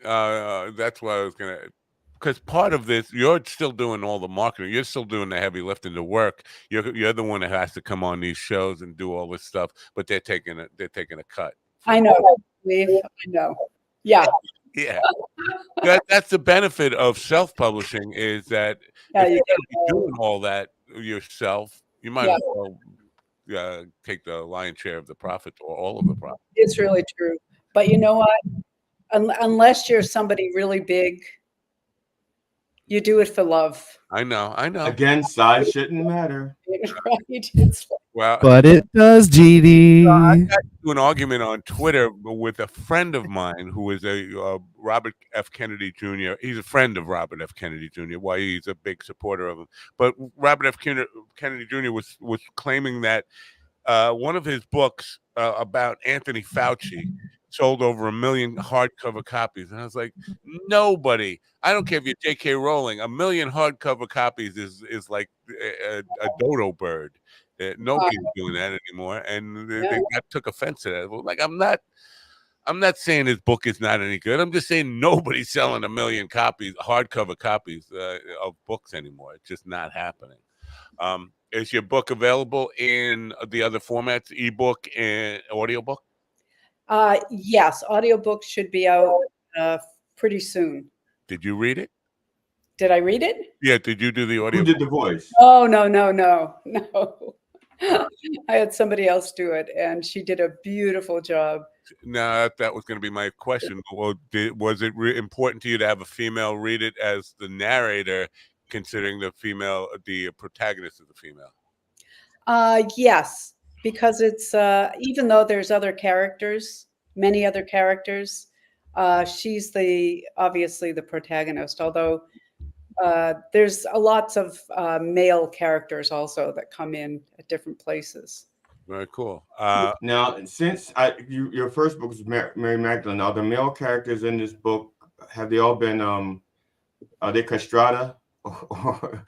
that. That's what I was gonna. Because part of this, you're still doing all the marketing. You're still doing the heavy lifting, the work. You're the one that has to come on these shows and do all this stuff. But they're taking a cut. I know. I know. Yeah. Yeah. That's the benefit of self-publishing, is that if you're going to be doing all that yourself, you might as well take the lion's share of the profit or all of the profit. It's really true. But you know what? Unless you're somebody really big, you do it for love. I know. Again, size shouldn't matter. Well, but it does, GD. I got into an argument on Twitter with a friend of mine who is a Robert F. Kennedy Jr. He's a friend of Robert F. Kennedy Jr. Why he's a big supporter of him. But Robert F. Kennedy Jr. was claiming that one of his books about Anthony Fauci sold over 1 million hardcover copies. And I was like, nobody, I don't care if you're J.K. Rowling, 1 million hardcover copies is like a dodo bird. Nobody's doing that anymore. And they took offense to that. Well, like, I'm not saying his book is not any good. I'm just saying nobody's selling 1 million copies, hardcover copies of books anymore. It's just not happening. Is your book available in the other formats, ebook and audiobook? Yes, audiobook should be out pretty soon. Did you read it? Did I read it? Yeah, did you do the audio? Who did the voice? Oh, no. I had somebody else do it, and she did a beautiful job. No, that was going to be my question. Well, was it important to you to have a female read it as the narrator, considering the protagonist is a female? Yes, because it's even though there's many other characters, she's obviously the protagonist. Although there's lots of male characters also that come in at different places. Very cool. Now, since your first book was Mary Magdalene, are the male characters in this book, have they all been are they castrata? Or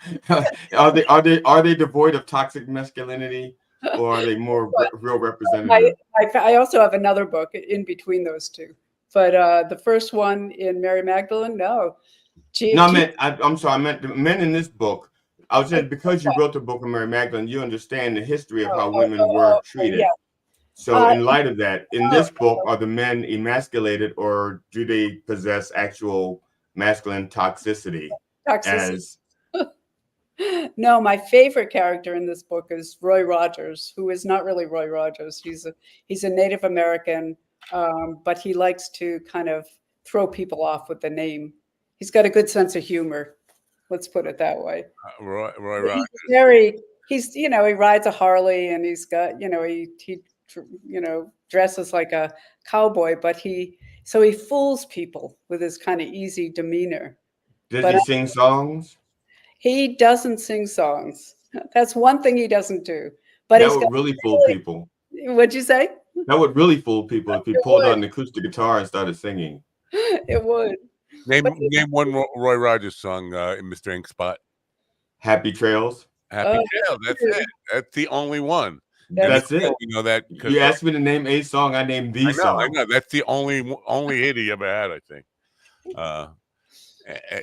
are they devoid of toxic masculinity, or are they more real representative? I also have another book in between those two, but the first one in Mary Magdalene, no. I'm sorry, I meant the men in this book. I was saying, because you wrote the book of Mary Magdalene, you understand the history of how Oh, women were treated. yeah. So in light of that, in this book, are the men emasculated, or do they possess actual masculine toxicity? Toxicity. No, my favorite character in this book is Roy Rogers, who is not really Roy Rogers. He's a Native American, but he likes to kind of throw people off with the name. He's got a good sense of humor. Let's put it that way. Roy Rogers. He rides a Harley, and he's got, he dresses like a cowboy, but he fools people with his kind of easy demeanor. Does he sing songs? He doesn't sing songs. That's one thing he doesn't do. But that would really fool people. What'd you say? That would really fool people if he pulled out an acoustic guitar and started singing. It would. Name one Roy Rogers song in Mr. Ink Spot. Happy Trails. Happy Trails. That's it. That's the only one. That's it. You know that. You asked me to name a song, I named the song. I know. That's the only hit he ever had, I think.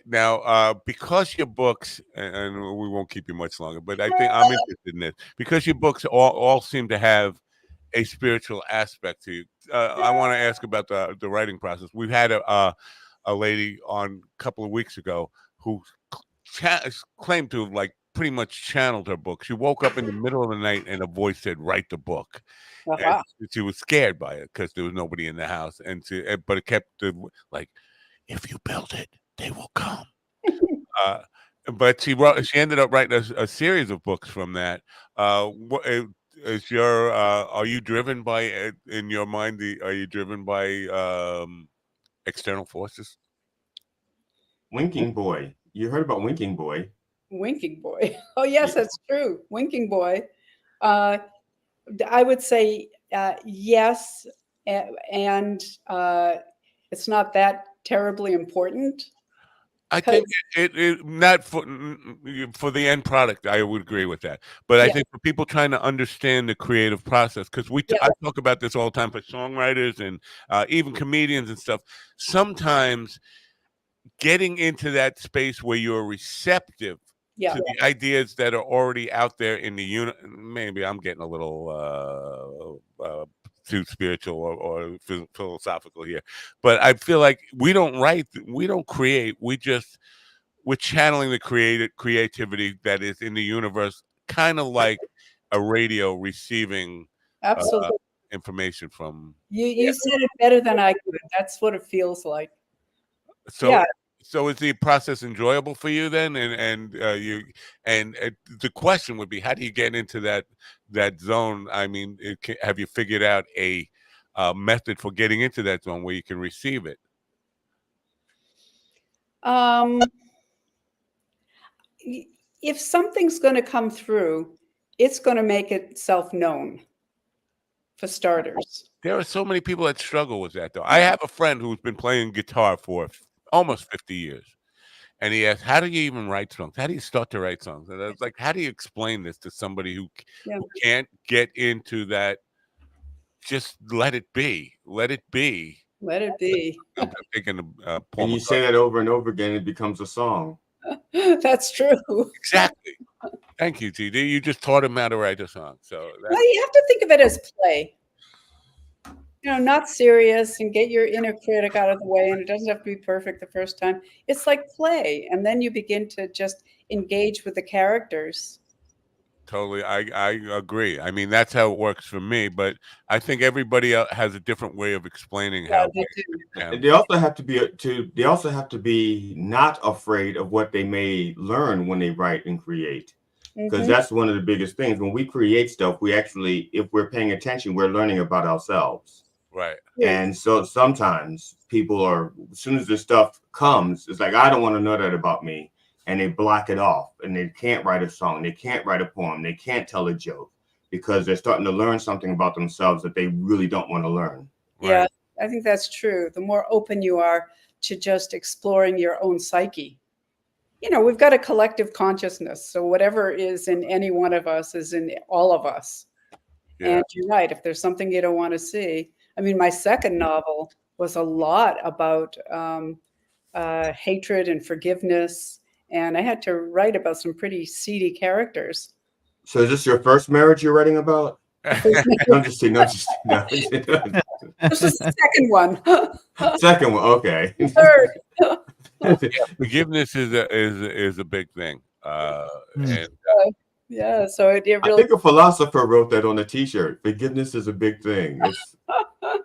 Now, because your books, and we won't keep you much longer, but I think I'm interested in this, because your books all seem to have a spiritual aspect to you. I want to ask about the writing process. We've had a lady on a couple of weeks ago who claimed to have pretty much channeled her book. She woke up in the middle of the night and a voice said, "Write the book." And she was scared by it because there was nobody in the house, but it kept if you build it, they will come. But she ended up writing a series of books from that. What is your? Are you driven by, in your mind? Are you driven by external forces? Winking Boy. You heard about Winking Boy? Winking Boy. Oh yes, that's true. Winking Boy. I would say yes, and it's not that terribly important. I think it not for the end product. I would agree with that, but I think for people trying to understand the creative process, because I talk about this all the time for songwriters and even comedians and stuff. Sometimes getting into that space where you're receptive to the ideas that are already out there in the unit. Maybe I'm getting a little too spiritual or philosophical here, but I feel like we don't write, we don't create, we're channeling the creativity that is in the universe, kind of like a radio receiving information from you said it better than I could. That's what it feels like. So is the process enjoyable for you then? And the question would be, how do you get into that zone? I mean, have you figured out a method for getting into that zone where you can receive it? If something's going to come through, it's going to make itself known, for starters. There are so many people that struggle with that, though. I have a friend who's been playing guitar for almost 50 years. And he asked, how do you even write songs? How do you start to write songs? And I was like, how do you explain this to somebody who can't get into that? Just let it be. Let it be. Let it be. I'm thinking of Paul and you McCartney. say that over and over again, it becomes a song. That's true. Exactly. Thank you, TD. You just taught him how to write a song. So you have to think of it as play. Not serious, and get your inner critic out of the way. And it doesn't have to be perfect the first time. It's like play. And then you begin to just engage with the characters. Totally. I agree. I mean, that's how it works for me. But I think everybody has a different way of explaining how they do. They also have to be not afraid of what they may learn when they write and create. Because that's one of the biggest things. When we create stuff, we actually, if we're paying attention, we're learning about ourselves. Right. And so sometimes people are, as soon as this stuff comes, it's like, I don't want to know that about me. And they block it off, and they can't write a song. They can't write a poem. They can't tell a joke because they're starting to learn something about themselves that they really don't want to learn. Right. Yeah, I think that's true. The more open you are to just exploring your own psyche. We've got a collective consciousness. So whatever is in any one of us is in all of us. Yeah. And you're right. If there's something you don't want to see. I mean, my second novel was a lot about hatred and forgiveness and I had to write about some pretty seedy characters. So is this your first marriage you're writing about? No, I'm just kidding. No, just no. This is the second one. Second one, okay. Third. Yeah, forgiveness is a big thing. And yeah, so it really. I think a philosopher wrote that on a T-shirt. Forgiveness is a big thing. It's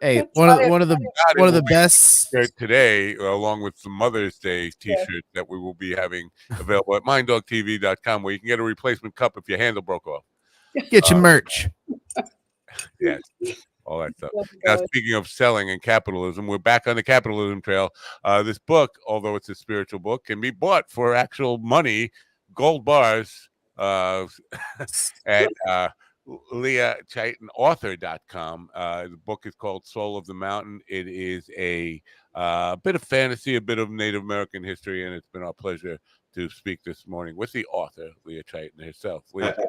Hey, one of the best today, along with some Mother's Day T-shirts that we will be having available at minddogtv.com, where you can get a replacement cup if your handle broke off. Get your merch. Yeah, all that stuff. Now, speaking of selling and capitalism, we're back on the capitalism trail. This book, although it's a spiritual book, can be bought for actual money, gold bars, at leahchaitonauthor.com. The book is called Soul of the Mountain. It is a bit of fantasy, a bit of Native American history, and it's been our pleasure to speak this morning with the author, Leah Chaiton herself.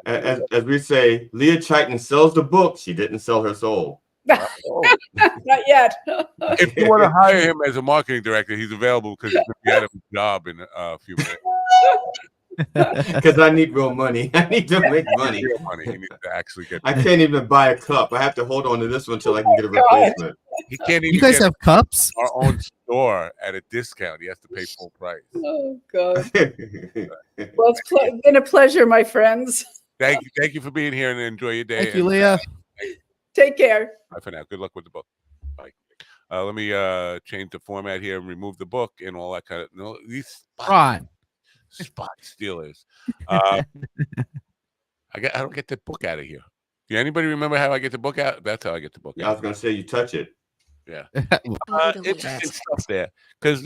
As we say, Leah Chaiton sells the book. She didn't sell her soul. Not yet. If you want to hire him as a marketing director, he's available because he's going to be out of a job in a few minutes. Because I need real money. I need to make money. Real money. He needs to actually get. I can't even buy a cup. I have to hold on to this one until I can get a replacement. He can't even. You guys have cups? Our own store at a discount. He has to pay full price. Oh God. Well, it's been a pleasure, my friends. Thank you for being here and enjoy your day. Thank you, Leah. Take care. Bye for now. Good luck with the book. Bye. Let me change the format here and remove the book and all that kind of. No, these spot stealers. I don't get the book out of here. Do anybody remember how I get the book out? That's how I get the book out. I was going to say you touch it. Yeah. Interesting stuff there. Because,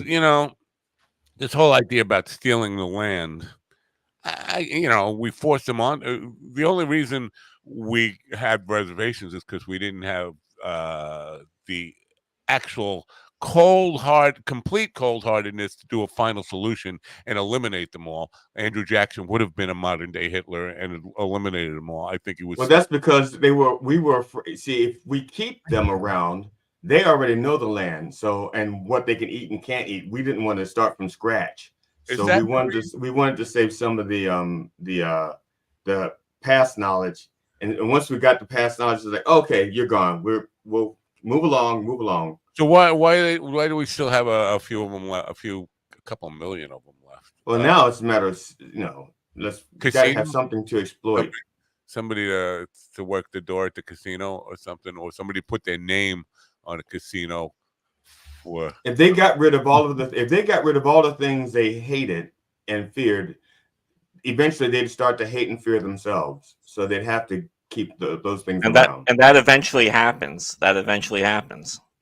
this whole idea about stealing the land, we forced them on. The only reason we had reservations is because we didn't have the actual complete cold-heartedness to do a final solution and eliminate them all. Andrew Jackson would have been a modern-day Hitler and eliminated them all. I think he was. Well, that's because we were. See, if we keep them around, they already know the land, and what they can eat and can't eat. We didn't want to start from scratch, so we wanted to save some of the past knowledge. And once we got the past knowledge, it's like, okay, you're gone. We'll move along. So why do we still have a few of them left? A couple million of them left? Well, now it's a matter of let's gotta have something to exploit. Somebody to work the door at the casino or something, or somebody put their name on a casino. If they got rid of all of the things they hated and feared, eventually they'd start to hate and fear themselves. So they'd have to keep those things around. And that eventually happens.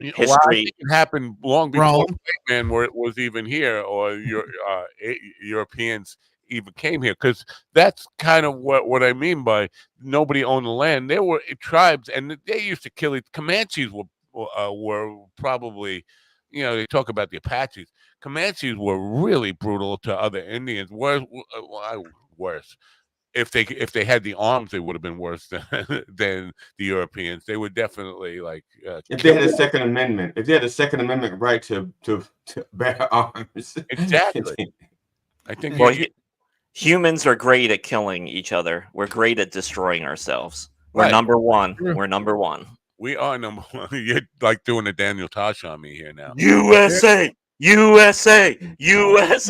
History. Well, I think it happened long before white man was even here, or Europeans even came here, because that's kind of what I mean by nobody owned the land. There were tribes, and they used to kill it. Comanches were probably, they talk about the Apaches. Comanches were really brutal to other Indians. Worse. If they had the arms, they would have been worse than the Europeans. They would definitely if they had a Second Amendment. If they had a Second Amendment right to bear arms. Exactly. I think humans are great at killing each other. We're great at destroying ourselves. We're number one. We're number one. We are number one. You're like doing a Daniel Tosh on me here now. USA. USA. That's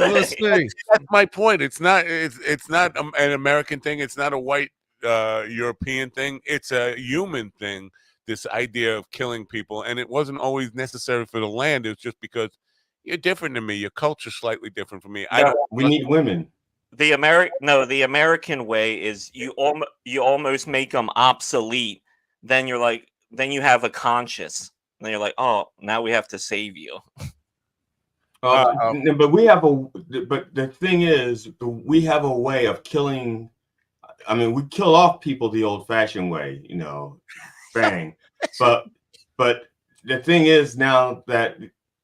my point. It's not an American thing. It's not a white European thing. It's a human thing. This idea of killing people, and it wasn't always necessary for the land. It's just because you're different than me. Your culture's slightly different from me. We need women. The American way is you almost make them obsolete. Then you have a conscience. And then you're like, oh, now we have to save you. But the thing is, we have a way of killing. I mean, we kill off people the old-fashioned way, bang. but the thing is now that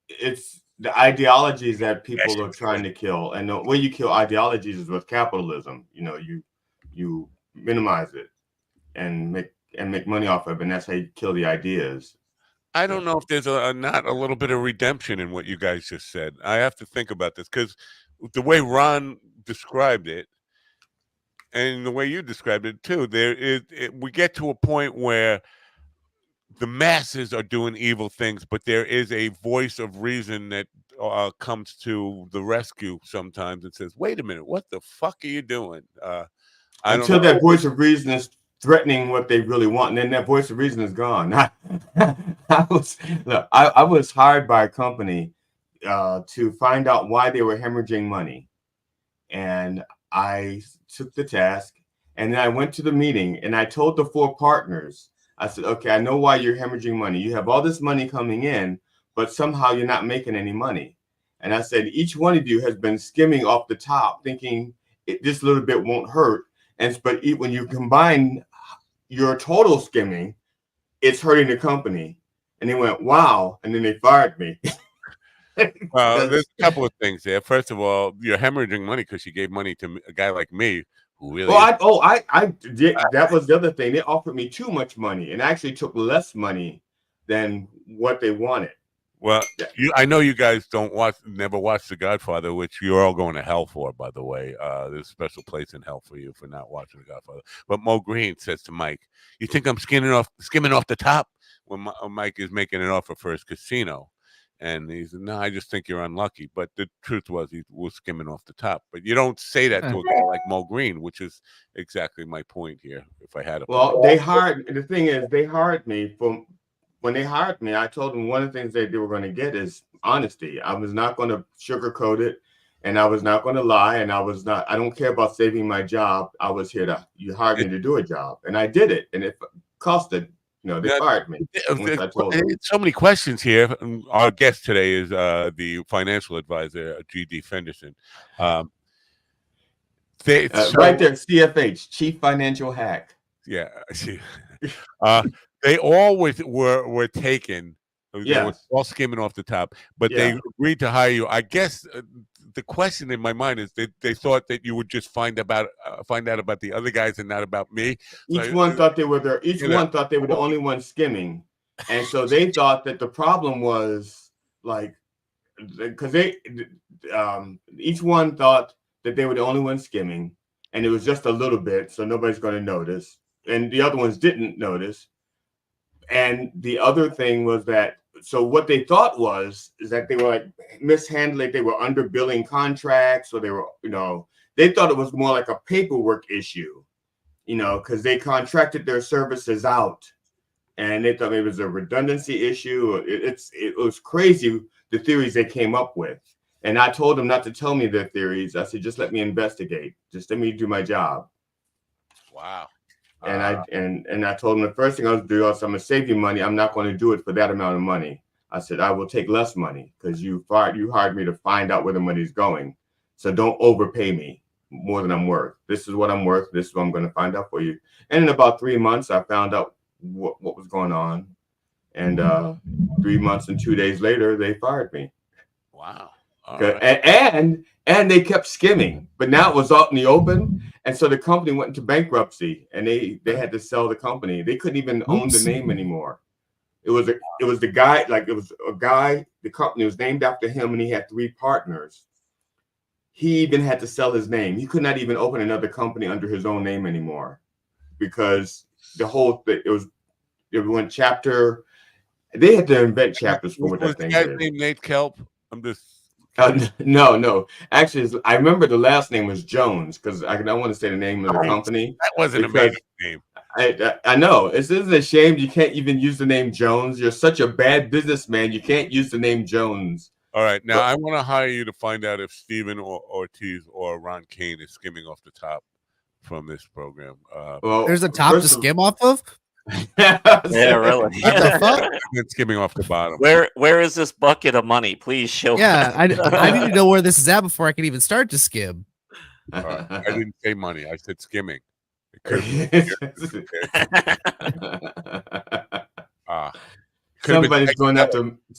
it's the ideologies that people are trying to kill, and the way you kill ideologies is with capitalism. You minimize it and make money off of it, and that's how you kill the ideas. I don't know if there's not a little bit of redemption in what you guys just said. I have to think about this, because the way Ron described it, and the way you described it too, we get to a point where the masses are doing evil things, but there is a voice of reason that comes to the rescue sometimes and says, "Wait a minute, what the fuck are you doing?" Until that voice of reason is threatening what they really want, and then that voice of reason is gone. I was hired by a company to find out why they were hemorrhaging money, and I took the task, and then I went to the meeting, and I told the 4 partners, I said, "Okay, I know why you're hemorrhaging money. You have all this money coming in, but somehow you're not making any money." And I said, each one of you has been skimming off the top, thinking this little bit won't hurt. But when you combine your total skimming, it's hurting the company. And they went, "Wow!" And then they fired me. Well, there's a couple of things there. First of all, you're hemorrhaging money because you gave money to a guy like me who really. Well, I did. That was the other thing. They offered me too much money, and actually took less money than what they wanted. Well, I know you guys never watched The Godfather, which you're all going to hell for, by the way. There's a special place in hell for you for not watching The Godfather. But Mo Green says to Mike, "You think I'm skimming off the top?" When Mike is making an offer for his casino. And he said, "No, I just think you're unlucky." But the truth was he was skimming off the top. But you don't say that to a guy like Mo Green, which is exactly my point here. If I had a well, the thing is, they hired me when they hired me, I told them one of the things they were going to get is honesty. I was not going to sugarcoat it, and I was not going to lie, and I don't care about saving my job. I was here you hired me to do a job, and I did it, and it costed, they fired me. I told them. So many questions here. Our guest today is the financial advisor, G.D. Fenderson. Right there, CFH, Chief Financial Hack. Yeah. They all were taken. They were all skimming off the top, but they agreed to hire you. I guess the question in my mind is they thought that you would just find out about the other guys and not about me. Each one thought they were there. Each one thought they were the only one skimming, and so they thought that the problem was because each one thought that they were the only one skimming, and it was just a little bit, so nobody's going to notice, and the other ones didn't notice. And the other thing was that, so what they thought is that they were mishandling, they were underbilling contracts, or they were, they thought it was more like a paperwork issue, because they contracted their services out, and they thought it was a redundancy issue. It was crazy, the theories they came up with. And I told them not to tell me their theories. I said, just let me investigate. Just let me do my job. Wow. And I told him the first thing I was going to do is I'm going to save you money. I'm not going to do it for that amount of money. I said, I will take less money because you hired me to find out where the money's going. So don't overpay me more than I'm worth. This is what I'm worth. This is what I'm going to find out for you. And in about 3 months, I found out what was going on. And 3 months and 2 days later, they fired me. Wow. Right. And they kept skimming, but now it was out in the open, and so the company went into bankruptcy, and they had to sell the company. They couldn't even own the name anymore. It was the guy, the company was named after him, and he had 3 partners. He even had to sell his name. He could not even open another company under his own name anymore, because it went chapter. They had to invent chapters for what that thing was. Did. Named Nate Kelp. I'm just. No. Actually, I remember the last name was Jones, because I don't want to say the name of the company. That wasn't a amazing name. I know. This is a shame you can't even use the name Jones. You're such a bad businessman. You can't use the name Jones. All right. Now, I want to hire you to find out if Stephen Ortiz or Ron Kane is skimming off the top from this program. There's a top to skim off of? Yeah, really. What the fuck? It's skimming off the bottom. Where is this bucket of money? Please show. Yeah, I need to know where this is at before I can even start to skim. I didn't say money. I said skimming.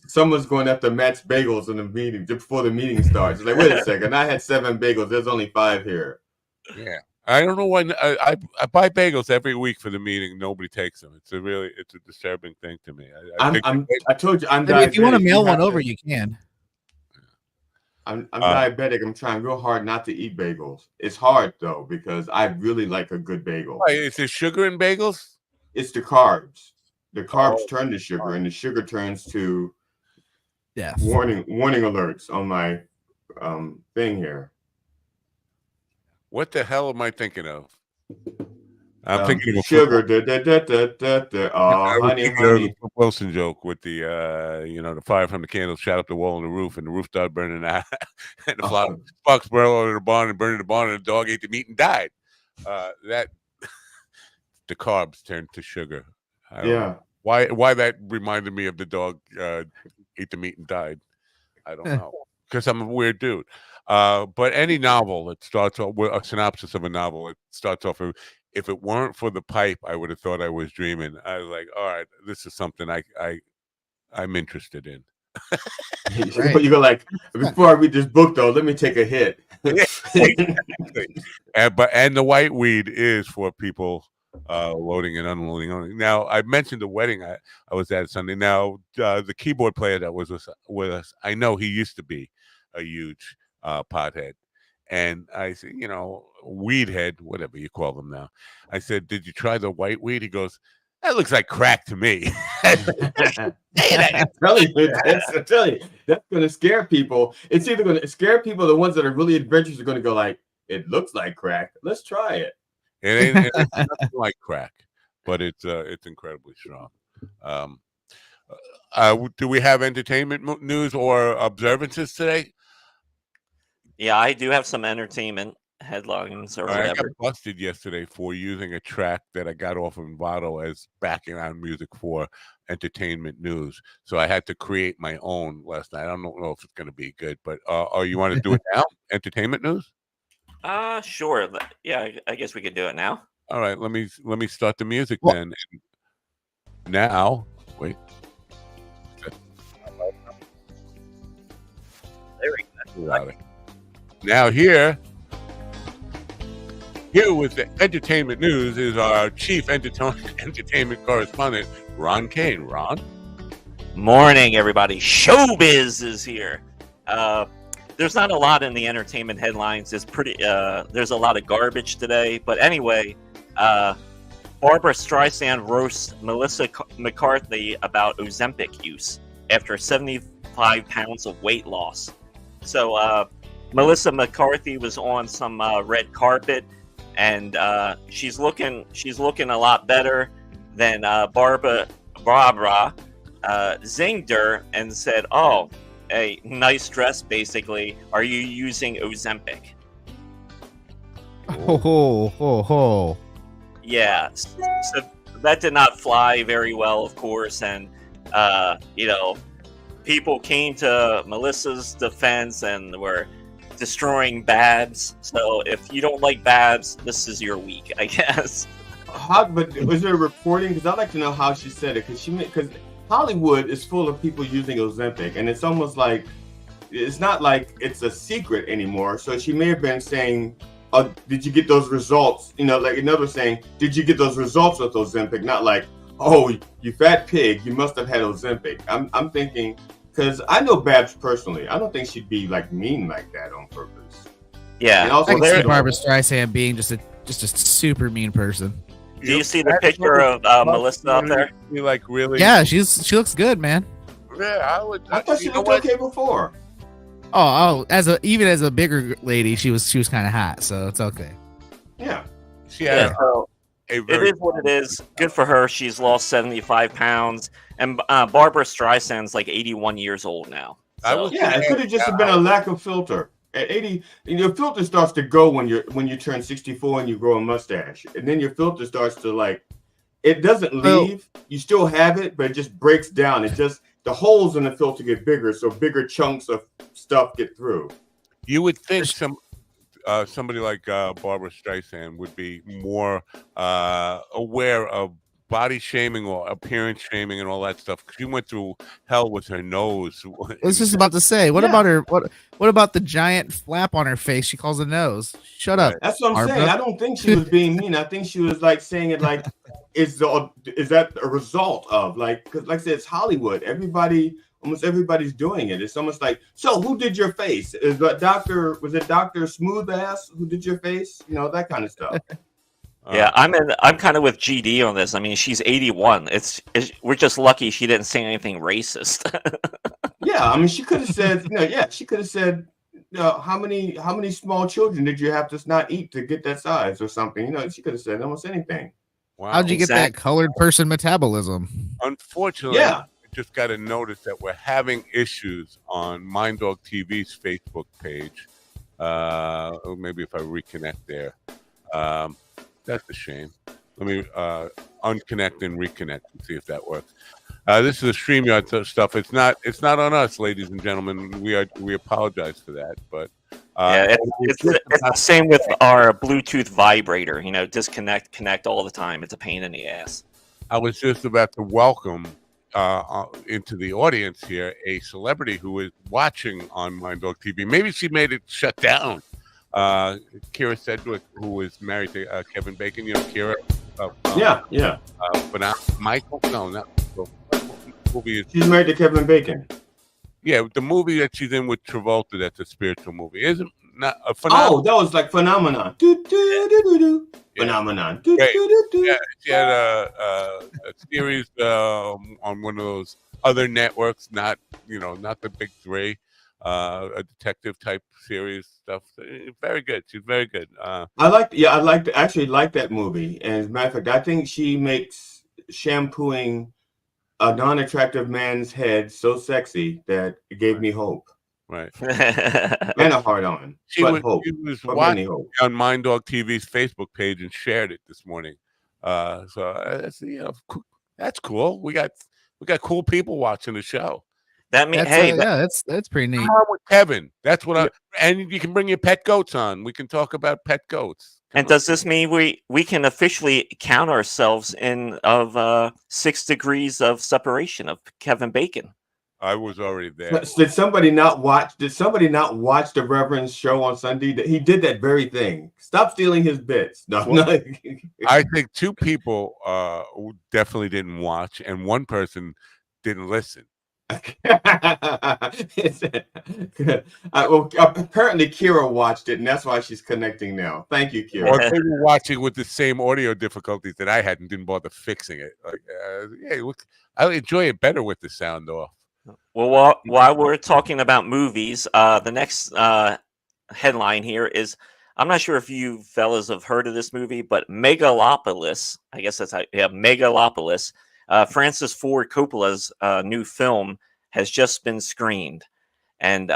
Someone's going after Matt's bagels in the meeting before the meeting starts. It's like, wait a second, I had 7 bagels. There's only 5 here. Yeah. I don't know when I buy bagels every week for the meeting. Nobody takes them. It's a disturbing thing to me. I told you I'm diabetic. If you want to mail one over, you can. I'm diabetic. I'm trying real hard not to eat bagels. It's hard though because I really like a good bagel. Is there sugar in bagels? It's the carbs. The carbs turn to sugar, and the sugar turns to warning alerts on my thing here. What the hell am I thinking of? I'm thinking of sugar. Oh, honey. The Wilson joke with the the fire from the candles shot up the wall and the roof, and the roof started burning out, and the fox burned over the barn and burned the barn, and the dog ate the meat and died. That the carbs turned to sugar. I don't know. Why that reminded me of the dog ate the meat and died. I don't know, because I'm a weird dude. But any novel that starts off with a synopsis of a novel, it starts off with, if it weren't for the pipe, I would have thought I was dreaming. I was like, all right, this is something I'm interested in. Right. You go like, before I read this book though, let me take a hit. Exactly. And the white weed is for people loading and unloading. Now, I mentioned the wedding I was at Sunday. Now, the keyboard player that was with us, I know he used to be a huge pothead. And I said, weed head, whatever you call them now. I said, did you try the white weed? He goes, that looks like crack to me. I'm telling you, that's going to scare people. It's either going to scare people, the ones that are really adventurous are going to go like, it looks like crack. Let's try it. It ain't nothing like crack, but it's incredibly strong. Do we have entertainment news or observances today? Yeah, I do have some entertainment headlines or whatever. I got busted yesterday for using a track that I got off of Envato as background music for entertainment news. So I had to create my own last night. I don't know if it's going to be good, but you want to do it now? Entertainment news? Sure. Yeah, I guess we could do it now. All right, let me start the music then. Now, wait. There we go. Now here with the entertainment news is our chief entertainment correspondent, Ron Kane. Ron? Morning, everybody. Showbiz is here. There's not a lot in the entertainment headlines. It's there's a lot of garbage today. But anyway, Barbara Streisand roasts Melissa McCarthy about Ozempic use after 75 pounds of weight loss. So Melissa McCarthy was on some red carpet, and she's looking a lot better than Barbara zinged her and said, "Oh, a nice dress, basically. Are you using Ozempic?" Oh. Yeah, so that did not fly very well, of course, and people came to Melissa's defense and were destroying Babs. So if you don't like Babs, this is your week, I guess. But was there reporting? Because I'd like to know how she said it. Because Hollywood is full of people using Ozempic, and it's almost like it's not like it's a secret anymore. So she may have been saying, "Oh, did you get those results?" Like another saying, "Did you get those results with Ozempic?" Not like, "Oh, you fat pig, you must have had Ozempic." I'm thinking, because I know Babs personally, I don't think she'd be like mean like that on purpose. Yeah, and also, I can see Barbara Streisand being just a super mean person. Do you see the picture of Melissa up there? You like really? Yeah, she looks good, man. Yeah, I thought she looked okay before. Oh, even as a bigger lady, she was kind of hot, so it's okay. Yeah. So it is what it is. Good for her. She's lost 75 pounds, and Barbara Streisand's like 81 years old now. So. Yeah, it could have just been a lack of filter. At 80, your filter starts to go when you turn 64 and you grow a mustache, and then your filter starts to it doesn't leave. You still have it, but it just breaks down. It just the holes in the filter get bigger, so bigger chunks of stuff get through. You would think somebody like Barbara Streisand would be more aware of body shaming or appearance shaming and all that stuff, because she went through hell with her nose. I was just about to say, what about her? What about the giant flap on her face she calls a nose? Shut up. That's what I'm saying. I don't think she was being mean. I think she was saying it is that a result of because like I said, it's Hollywood. Everybody Almost everybody's doing it. It's almost like, so who did your face? Was it Dr. Smooth Ass who did your face? You know, that kind of stuff. Yeah, I'm kind of with GD on this. I mean, she's 81. We're just lucky she didn't say anything racist. Yeah, I mean, she could have said, she could have said, how many small children did you have to not eat to get that size or something? You know, she could have said almost anything. Wow. How'd you get that colored person metabolism? Unfortunately, yeah. I just got to notice that we're having issues on Mind Dog TV's Facebook page. Maybe if I reconnect there. That's a shame. Let me unconnect and reconnect and see if that works. This is a StreamYard stuff. It's not on us, ladies and gentlemen. We apologize for that, but it's the same with our Bluetooth vibrator. You know, disconnect, connect all the time. It's a pain in the ass. I was just about to welcome into the audience here a celebrity who is watching on Mind Dog TV. Maybe she made it shut down. Kira Sedgwick, who is married to Kevin Bacon. You know, Kira. Yeah. But not Michael. No, not Michael. She's married to Kevin Bacon. Yeah, the movie that she's in with Travolta. That's a spiritual movie. Isn't not a phenomenon? Oh, that was like Phenomenon. Phenomenon. Yeah, she had a series on one of those other networks, not the big three. A detective type series stuff. Very good. She's very good. I actually like that movie. And as a matter of fact, I think she makes shampooing a non-attractive man's head so sexy that it gave me hope. Right. And a hard on. She was watching on Mind Dog TV's Facebook page and shared it this morning. So that's cool. We got cool people watching the show. That means that's pretty neat. Kevin, that's what and you can bring your pet goats on. We can talk about pet goats. And does this mean we can officially count ourselves in of 6 degrees of separation of Kevin Bacon? I was already there. Did somebody not watch the Reverend's show on Sunday? He did that very thing. Stop stealing his bits. No. I think 2 people definitely didn't watch, and 1 person didn't listen. Apparently Kira watched it, and that's why she's connecting now. Thank you, Kira. Or they were watching with the same audio difficulties that I had and didn't bother fixing it. I enjoy it better with the sound off. Well, while we're talking about movies, the next headline here is, I'm not sure if you fellas have heard of this movie, but Megalopolis, I guess that's how, Megalopolis, Francis Ford Coppola's new film has just been screened. And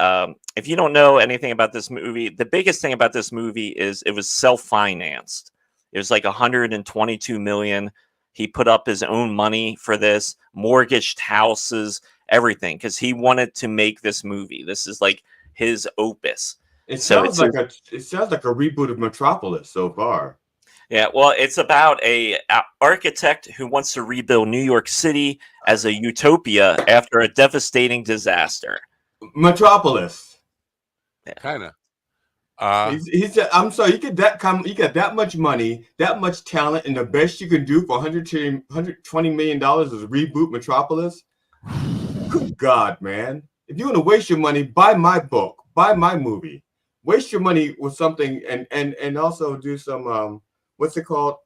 if you don't know anything about this movie, the biggest thing about this movie is it was self-financed. It was like $122 million. He put up his own money for this, mortgaged houses, everything, because he wanted to make this movie. This is like his opus. It sounds like a reboot of Metropolis so far. Yeah, well, it's about a architect who wants to rebuild New York City as a utopia after a devastating disaster. Metropolis. Yeah. Kind of. I'm sorry, you get that much money, that much talent, and the best you can do for $120 million is reboot Metropolis. Good God, man! If you want to waste your money, buy my book, buy my movie. Waste your money with something, and also do some what's it called?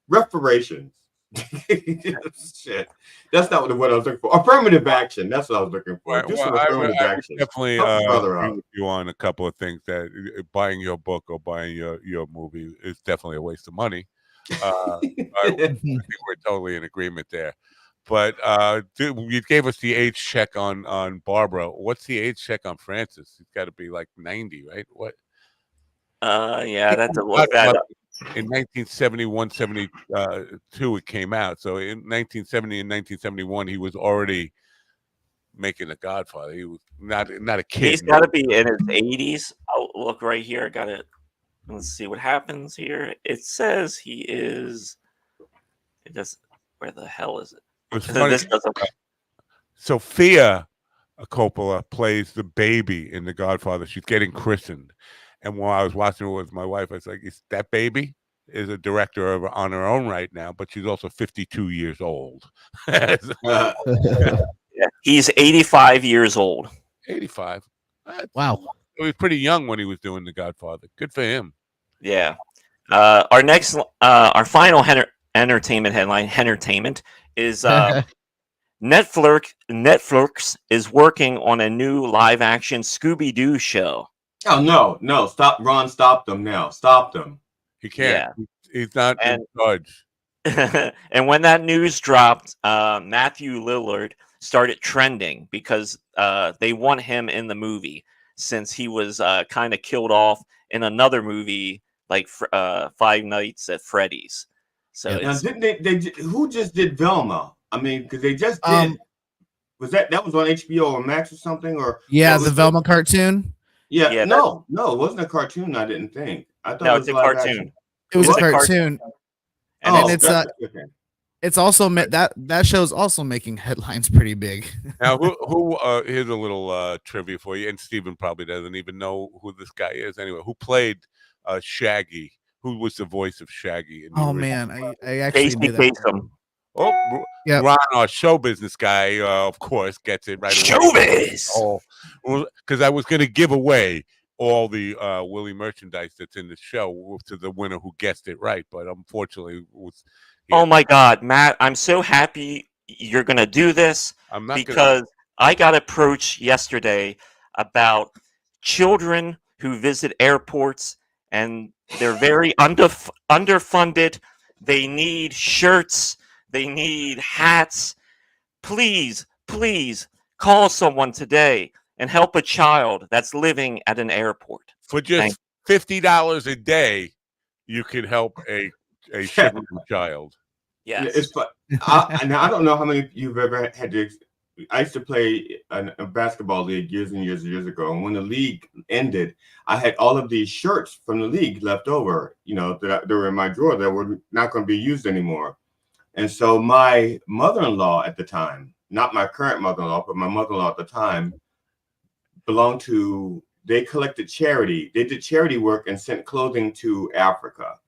Reparations. Shit, that's not what I was looking for. Affirmative action. That's what I was looking for. Right, Some affirmative action. Definitely agree with you on a couple of things. That buying your book or buying your movie is definitely a waste of money. I think we're totally in agreement there. But you gave us the age check on Barbara. What's the age check on Francis? It's got to be like 90, right? What? Yeah, that's a look that up. In 1971, 72, it came out. So in 1970 and 1971, he was already making The Godfather. He was not a kid. He's got to be in his 80s. I'll look right here. Let's see what happens here. It says he is. Where the hell is it? It's funny. Sophia Coppola plays the baby in The Godfather. She's getting christened. And while I was watching it with my wife, I was like, that baby is a director on her own right now, but she's also 52 years old. Yeah, he's 85 years old. 85. Wow. He was pretty young when he was doing The Godfather. Good for him. Yeah. Our final entertainment headline, entertainment, is Netflix is working on a new live-action Scooby-Doo show. Oh no! Stop, Ron! Stop them now! Stop them! He can't. Yeah. He's not in charge. And when that news dropped, Matthew Lillard started trending because they want him in the movie since he was kind of killed off in another movie like Five Nights at Freddy's. So Now, it's didn't they? Who just did Velma? I mean, because they just did. Was that was on HBO or Max or something? Or yeah, the Velma cartoon. Yeah, no, it wasn't a cartoon. I didn't think. I thought no, it was it's a live cartoon. action. It was a cartoon. And then it's also that show's also making headlines pretty big. Now, here's a little trivia for you, and Steven probably doesn't even know who this guy is. Anyway, who played Shaggy? Who was the voice of Shaggy? Oh man, I actually knew that. Kasem. Oh, yep. Ron, our show business guy, of course, gets it right away. Showbiz! Oh, because I was going to give away all the Willie merchandise that's in the show to the winner who guessed it right, but unfortunately, it was. Yeah. Oh my God, Matt! I'm so happy you're going to do this because I got approached yesterday about children who visit airports and they're very underfunded. They need shirts. They need hats. Please call someone today and help a child that's living at an airport. For just $50 a day, you can help a shivering child. Yes. It's fun. Now, I don't know how many of you've ever had to. I used to play a basketball league years and years ago. And when the league ended, I had all of these shirts from the league left over, that were in my drawer that were not going to be used anymore. And so my mother-in-law at the time, not my current mother-in-law, but my mother-in-law at the time, they collected charity. They did charity work and sent clothing to Africa.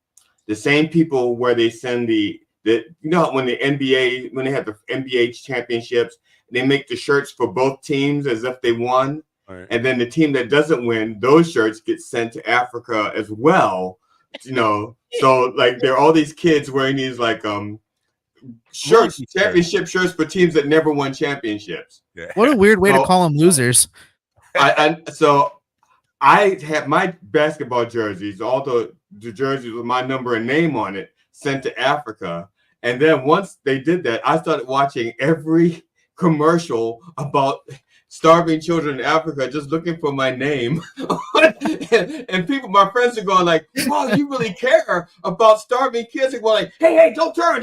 The same people where they send when they have the NBA championships, they make the shirts for both teams as if they won. Right. And then the team that doesn't win, those shirts get sent to Africa as well. So like there are all these kids wearing these like shirts, championship shirts for teams that never won championships. Yeah. What a weird way to call them losers. So I had my basketball jerseys, all the jerseys with my number and name on it, sent to Africa. And then once they did that, I started watching every commercial about starving children in Africa, just looking for my name. and people, my friends are going like, wow, you really care about starving kids. They're going like, hey, don't turn.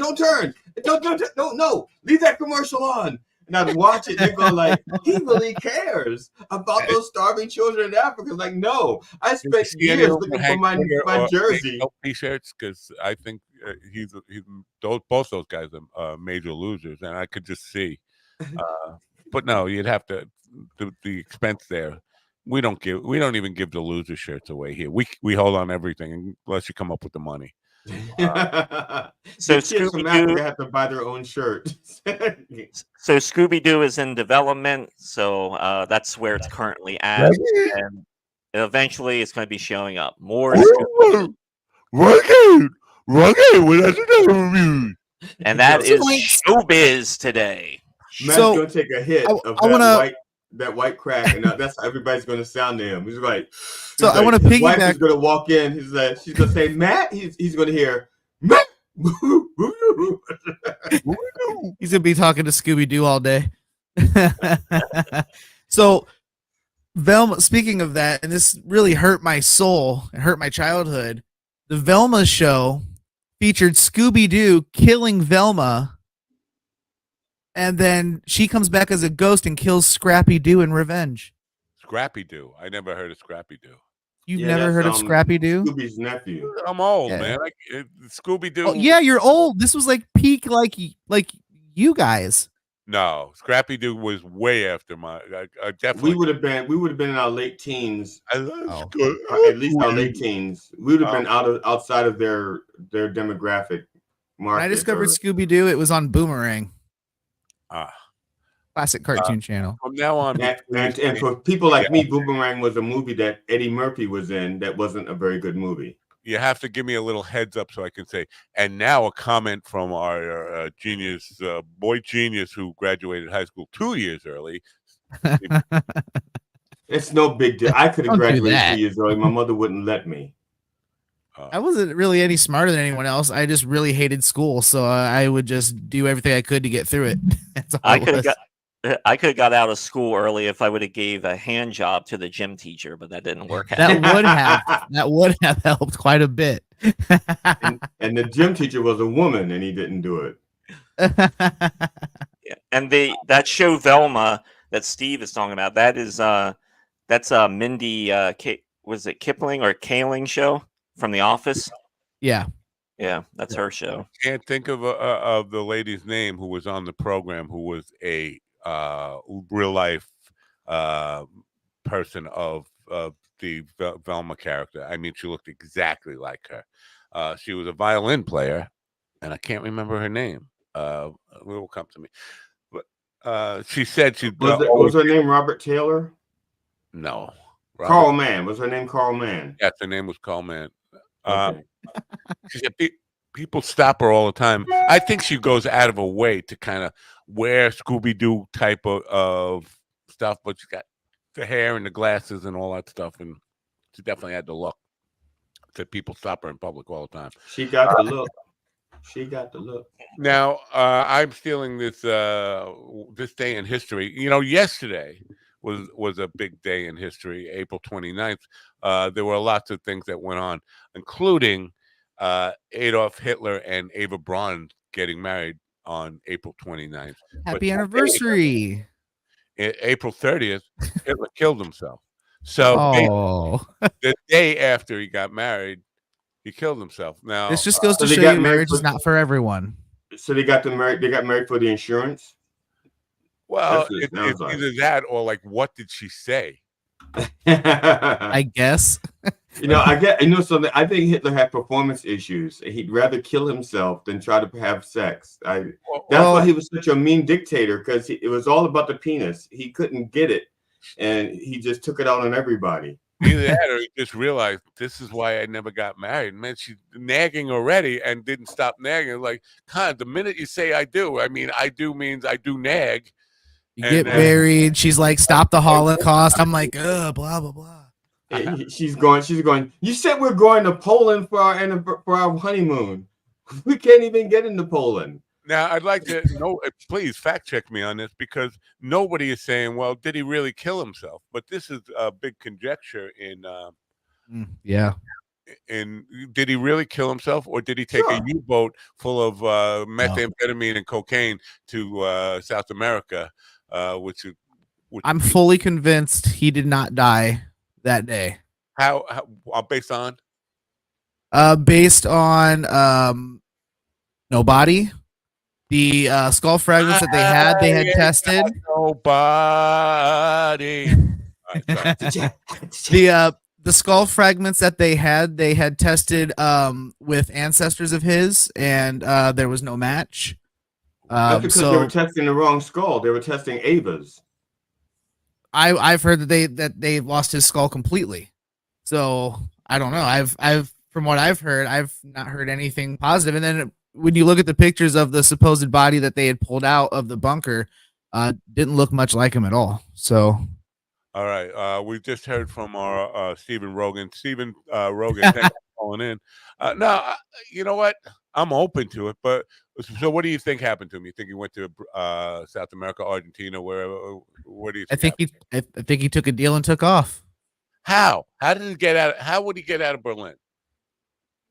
No, leave that commercial on. And I'd watch it and they go like, he really cares about those starving children in Africa. Like, no, I spent years looking for my jersey. T-shirts, because I think both those guys are major losers, and I could just see. But no, you'd have to the expense there. We don't even give the loser shirts away here. We hold on everything unless you come up with the money. So kids from Africa have to buy their own shirt. So Scooby-Doo is in development. So that's where it's currently at, and eventually it's going to be showing up more. And that is showbiz today. Matt's gonna take a hit of that white crack, and that's how everybody's gonna sound to him. He's like, I want to piggyback. Wife is gonna walk in. She's gonna say, Matt. He's gonna hear Matt. He's gonna be talking to Scooby-Doo all day. So, Velma. Speaking of that, and this really hurt my soul. It hurt my childhood. The Velma show featured Scooby-Doo killing Velma. And then she comes back as a ghost and kills Scrappy-Doo in revenge. Scrappy-Doo. I never heard of Scrappy-Doo. You've never heard of Scrappy-Doo? Scooby's nephew. I'm old, man. Scooby-Doo. Oh, yeah, you're old. This was like peak, like you guys. No, Scrappy-Doo was way after my. Definitely. We would have been in our late teens. I love at least our late teens. We would have been outside of their demographic market. When I discovered Scooby-Doo, it was on Boomerang. Classic cartoon channel. From now on, and for people like me, Boomerang was a movie that Eddie Murphy was in that wasn't a very good movie. You have to give me a little heads up so I can say. And now a comment from our genius, boy genius who graduated high school 2 years early. It's no big deal. I could have Don't do graduated that. 2 years early. My mother wouldn't let me. I wasn't really any smarter than anyone else. I just really hated school, so I would just do everything I could to get through it. That's all I it could was. have got out of school early if I would have gave a hand job to the gym teacher, but that didn't work out. That would have helped quite a bit. and the gym teacher was a woman, and he didn't do it. Yeah. And that show Velma that Steve is talking about, that's Mindy was it Kipling or Kaling show from The Office? Yeah. Yeah, that's her show. Can't think of the lady's name who was on the program, who was a real life person of the Velma character. I mean, she looked exactly like her. She was a violin player, and I can't remember her name. It will come to me. But she said she was her name Robert Taylor? No, Carl Mann. Was her name Carl Mann? Yes, her name was Carl Mann. Okay. She said people stop her all the time. I think she goes out of her way to kind of wear Scooby-Doo type of stuff, but she got the hair and the glasses and all that stuff, and she definitely had the look. That people stop her in public all the time. She got the look. She got the look. Now, I'm stealing this this day in history. You know, yesterday was a big day in history, April 29th. There were lots of things that went on, including Adolf Hitler and Eva Braun getting married on April 29th. Happy anniversary. April 30th, Hitler killed himself. So the day after he got married, he killed himself. Now this just goes to show you marriage is not for everyone. So they got married. They got married for the insurance. Well, it's either that or like, what did she say? I guess. Something. I think Hitler had performance issues. He'd rather kill himself than try to have sex. That's why he was such a mean dictator, because it was all about the penis. He couldn't get it, and he just took it out on everybody. Either that or he just realized this is why I never got married. Man, she's nagging already and didn't stop nagging. Like, the minute you say I do, I mean, I do means I do nag. You get married. She's like, stop the Holocaust. I'm like, blah, blah, blah. She's going. You said we're going to Poland for our honeymoon. We can't even get into Poland. Now, I'd like to know, please fact check me on this, because nobody is saying, well, did he really kill himself? But this is a big conjecture in. Yeah. And did he really kill himself, or did he take a U-boat full of methamphetamine and cocaine to South America? Which I'm fully convinced he did not die that day. How based on? Based on no body. The skull fragments that they had tested. Nobody. The skull fragments that they had tested with ancestors of his, and there was no match. That's because they were testing the wrong skull. They were testing Ava's. I've heard that they lost his skull completely. So I don't know. I've from what I've heard, I've not heard anything positive. And then when you look at the pictures of the supposed body that they had pulled out of the bunker, didn't look much like him at all. So. All right. We just heard from our Stephen Rogan. Stephen Rogan, thanks for calling in. Now, you know what? I'm open to it. But so what do you think happened to him? You think he went to South America, Argentina, wherever? What do you think? I think he took a deal and took off. How? How did he get out? How would he get out of Berlin?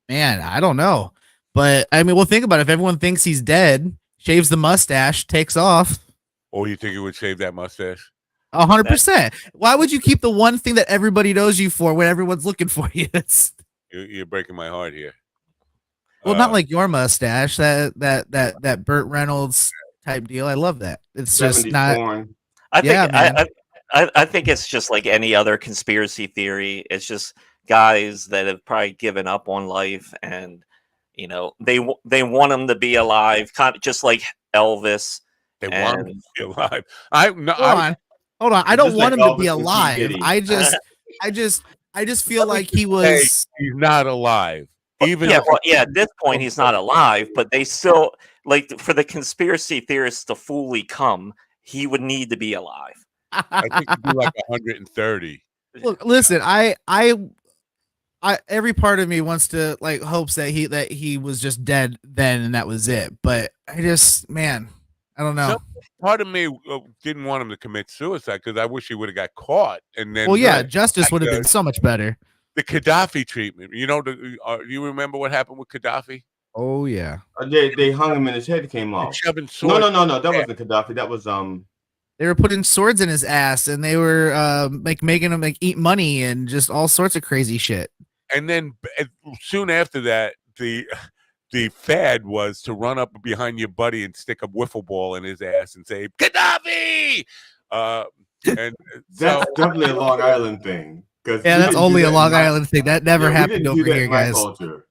Man, I don't know. But I mean, well, think about it. If everyone thinks he's dead, shaves the mustache, takes off. Or you think he would shave that mustache? 100%. Why would you keep the one thing that everybody knows you for when everyone's looking for you? You're breaking my heart here. Well, not like your mustache, that Burt Reynolds type deal. I love that. It's just not. Porn. I think it's just like any other conspiracy theory. It's just guys that have probably given up on life, and they want him to be alive, kind of just like Elvis. They want him And to be alive. Hold on. I It's don't just want like him to be Elvis and P. alive. Diddy. I just feel Let me like he just say was. he's not alive. Even yeah, if well, yeah, at this point he's not alive, but they still like for the conspiracy theorists to fully come, he would need to be alive. I think he'd be like 130. Look, listen. I every part of me wants to like hopes that he was just dead then and that was it. But I just, man, I don't know. Some part of me didn't want him to commit suicide because I wish he would have got caught and then. Well, yeah, justice would have been so much better. The Gaddafi treatment. You know, you remember what happened with Gaddafi? Oh yeah. They hung him and his head came off. Shoving No, swords. that wasn't Gaddafi. That was They were putting swords in his ass, and they were like making him like eat money and just all sorts of crazy shit. And then soon after that, the fad was to run up behind your buddy and stick a wiffle ball in his ass and say Gaddafi. And that's definitely a Long Island thing. Yeah, that's only a Long Island thing. That never happened over here, guys. Culture.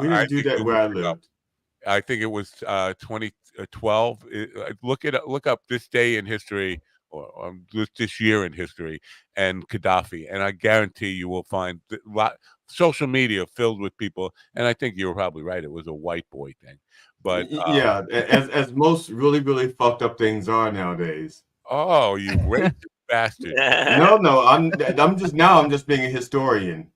We didn't do that where I lived. I think it was 2012. Look up this day in history or this year in history and Gaddafi, and I guarantee you will find social media filled with people. And I think you were probably right; it was a white boy thing. But yeah, as most really really fucked up things are nowadays. Oh, you racist bastard! No, I'm just being a historian.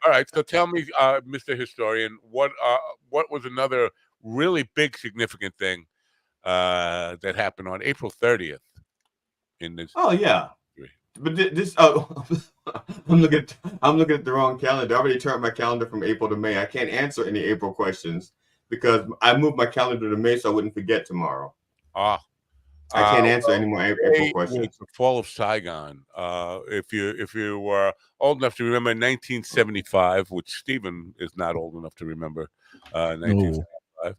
All right, so tell me, Mr. Historian, what was another really big significant thing that happened on April 30th in this? Oh yeah, but this I'm looking at the wrong calendar. I already turned my calendar from April to May. I can't answer any April questions because I moved my calendar to May so I wouldn't forget tomorrow. I can't answer any more April questions. The fall of Saigon. If you were old enough to remember 1975, which Stephen is not old enough to remember, 1975,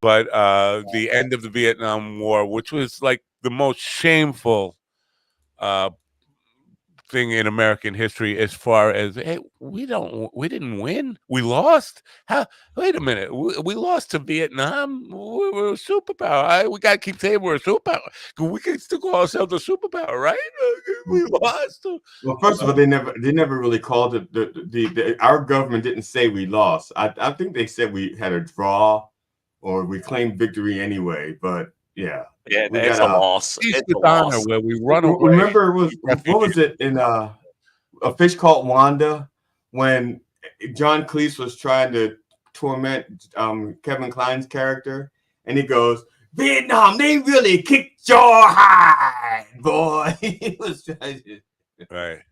but the end of the Vietnam War, which was like the most shameful thing in American history as far as, hey, we didn't win, we lost. How? Wait a minute, we lost to Vietnam. We're a superpower. We got to keep saying we're a superpower. We can still call ourselves a superpower, right? We lost. Well, first of all, they never really called it our government didn't say we lost. I think they said we had a draw or we claimed victory anyway, but yeah. Yeah, it's a loss. It's a loss. Where we run away. Remember, what was it in A Fish Called Wanda when John Cleese was trying to torment Kevin Kline's character, and he goes, "Vietnam, they really kicked your hide, boy." He was trying to... Right.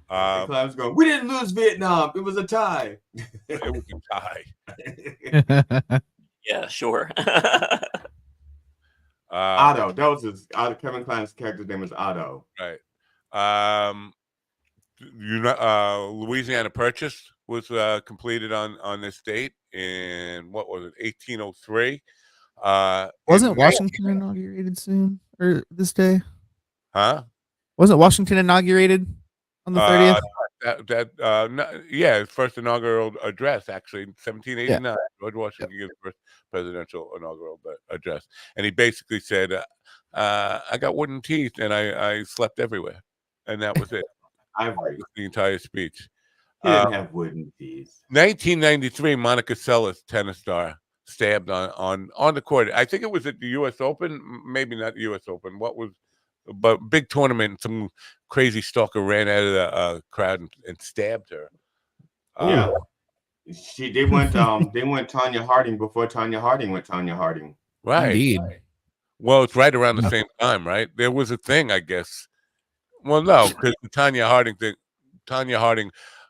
Kline was going, "We didn't lose Vietnam. It was a tie." It was a tie. Yeah, sure. Otto. That was Kevin Kline's character's name was Otto. Right. Louisiana Purchase was completed on this date in, what was it, 1803. Wasn't Washington inaugurated soon or this day? Huh? Wasn't Washington inaugurated on the 30th? His first inaugural address, actually, in 1789. Yeah. George Washington gave his first presidential inaugural address, and he basically said, "I got wooden teeth, and I slept everywhere," and that was it. Ivory. The entire speech. He didn't have wooden teeth. 1993, Monica Seles, tennis star, stabbed on the court. I think it was at the U.S. Open, maybe not the U.S. Open. But big tournament, some crazy stalker ran out of the crowd and stabbed her. Yeah, they went Tanya Harding before Tanya Harding went Tanya Harding. Right. Indeed. Well, it's right around the same time, right? There was a thing, I guess. Well, no, because the Tanya Harding thing. Tanya Harding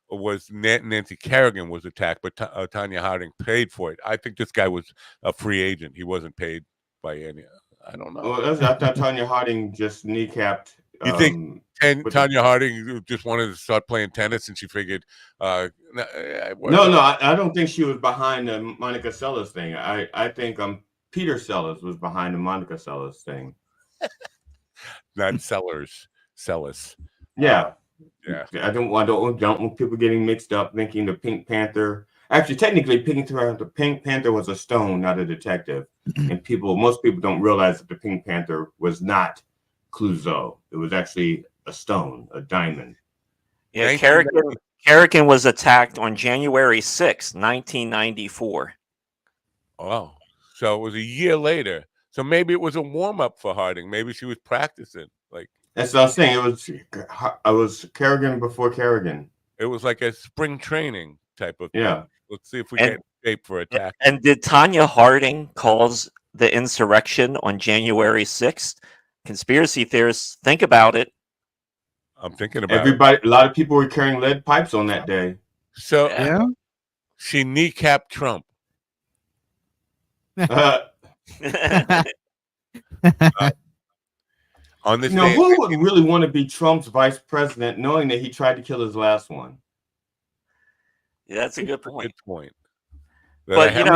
was Nancy Kerrigan was attacked, but Tanya Harding paid for it. I think this guy was a free agent. He wasn't paid by any. I don't know. Well, I thought Tanya Harding just kneecapped. You think Tanya Harding just wanted to start playing tennis, and she figured? No, I don't think she was behind the Monica Seles thing. I think Peter Sellers was behind the Monica Seles thing. Not Sellers, Seles. Yeah. Yeah. I don't want people getting mixed up thinking the Pink Panther Actually, technically, Pink Panther was a stone, not a detective. And most people don't realize that the Pink Panther was not Clouseau. It was actually a stone, a diamond. Yeah, Kerrigan was attacked on January 6, 1994. Oh, so it was a year later. So maybe it was a warm up for Harding. Maybe she was practicing. Like that's what I was saying. I was Kerrigan before Kerrigan. It was like a spring training type of yeah. thing. Let's see if we get in shape for attack. And did Tanya Harding cause the insurrection on January 6th? Conspiracy theorists, think about it. I'm thinking about everybody. A lot of people were carrying lead pipes on that day. So she kneecapped Trump. On this day, who would really want to be Trump's vice president, knowing that he tried to kill his last one? Yeah, that's a good point. Good point. But heard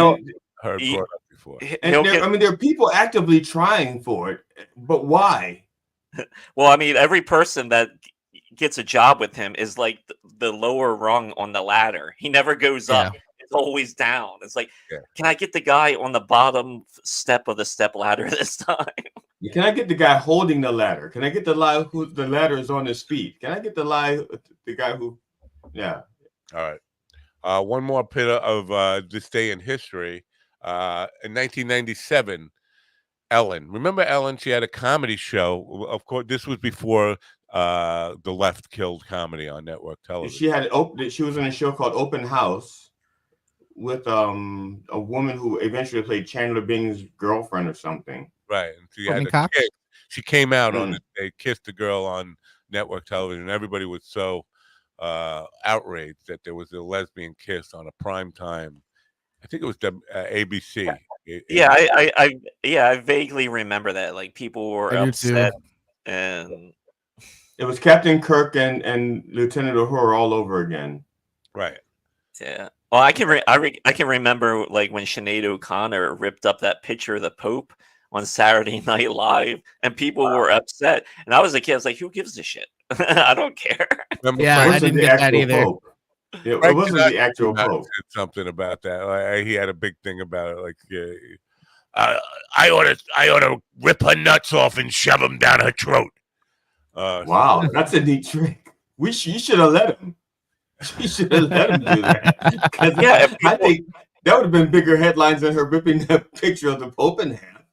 brought up before. And there are people actively trying for it, but why? Well, I mean, every person that gets a job with him is like the lower rung on the ladder. He never goes up. It's always down. It's like, can I get the guy on the bottom step of the step ladder this time? Can I get the guy holding the ladder? Can I get the guy who the ladder is on his feet? Can I get the guy who? Yeah. All right. One more bit of this day in history. In 1997, Ellen. Remember Ellen? She had a comedy show. Of course, this was before the left killed comedy on network television. She was in a show called Open House with a woman who eventually played Chandler Bing's girlfriend or something. Right. And she had a kiss. She came out on it. They kissed a girl on network television. Everybody was so outraged that there was a lesbian kiss on a prime time. I think it was ABC. Yeah, I vaguely remember that. Like people were upset, and it was Captain Kirk and Lieutenant Uhura all over again. Right. Yeah. Well, I can remember like when Sinead O'Connor ripped up that picture of the Pope on Saturday Night Live, and people were upset. And I was a kid. I was like, "Who gives a shit? I don't care." I didn't get that either. Pope. It wasn't the actual Pope. Said something about that. He had a big thing about it. Like, I ought to rip her nuts off and shove them down her throat. Wow, that's a neat trick. You should have let him. She should have let him do that. I think that would have been bigger headlines than her ripping that picture of the Pope in half.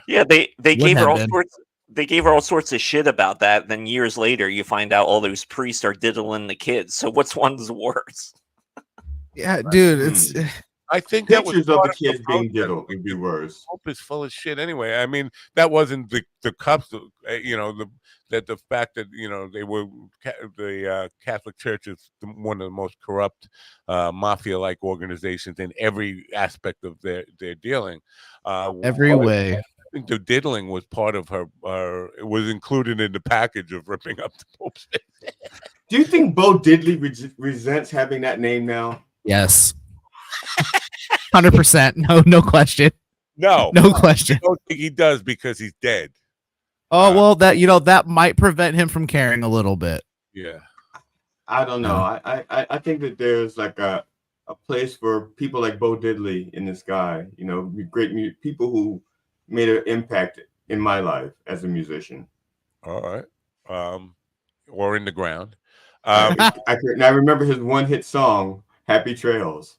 Yeah. They gave her all sorts. They gave her all sorts of shit about that. Then years later, you find out all those priests are diddling the kids. So which one's worse? Yeah, dude, it's. I think pictures of the kids being diddled would be worse. Pope is full of shit anyway. I mean, that wasn't the cups. The fact that they were the Catholic Church is one of the most corrupt mafia-like organizations in every aspect of their dealing. Every way. I think the diddling was part of her. It was included in the package of ripping up the Pope's face. Do you think Bo Diddley resents having that name now? Yes. 100%. No question. No question. I don't think he does because he's dead. Oh well, that might prevent him from caring a little bit. Yeah. I don't know. I think that there's like a place for people like Bo Diddley in the sky. Great people who made an impact in my life as a musician. All right. Or in the ground. I remember his one-hit song, "Happy Trails."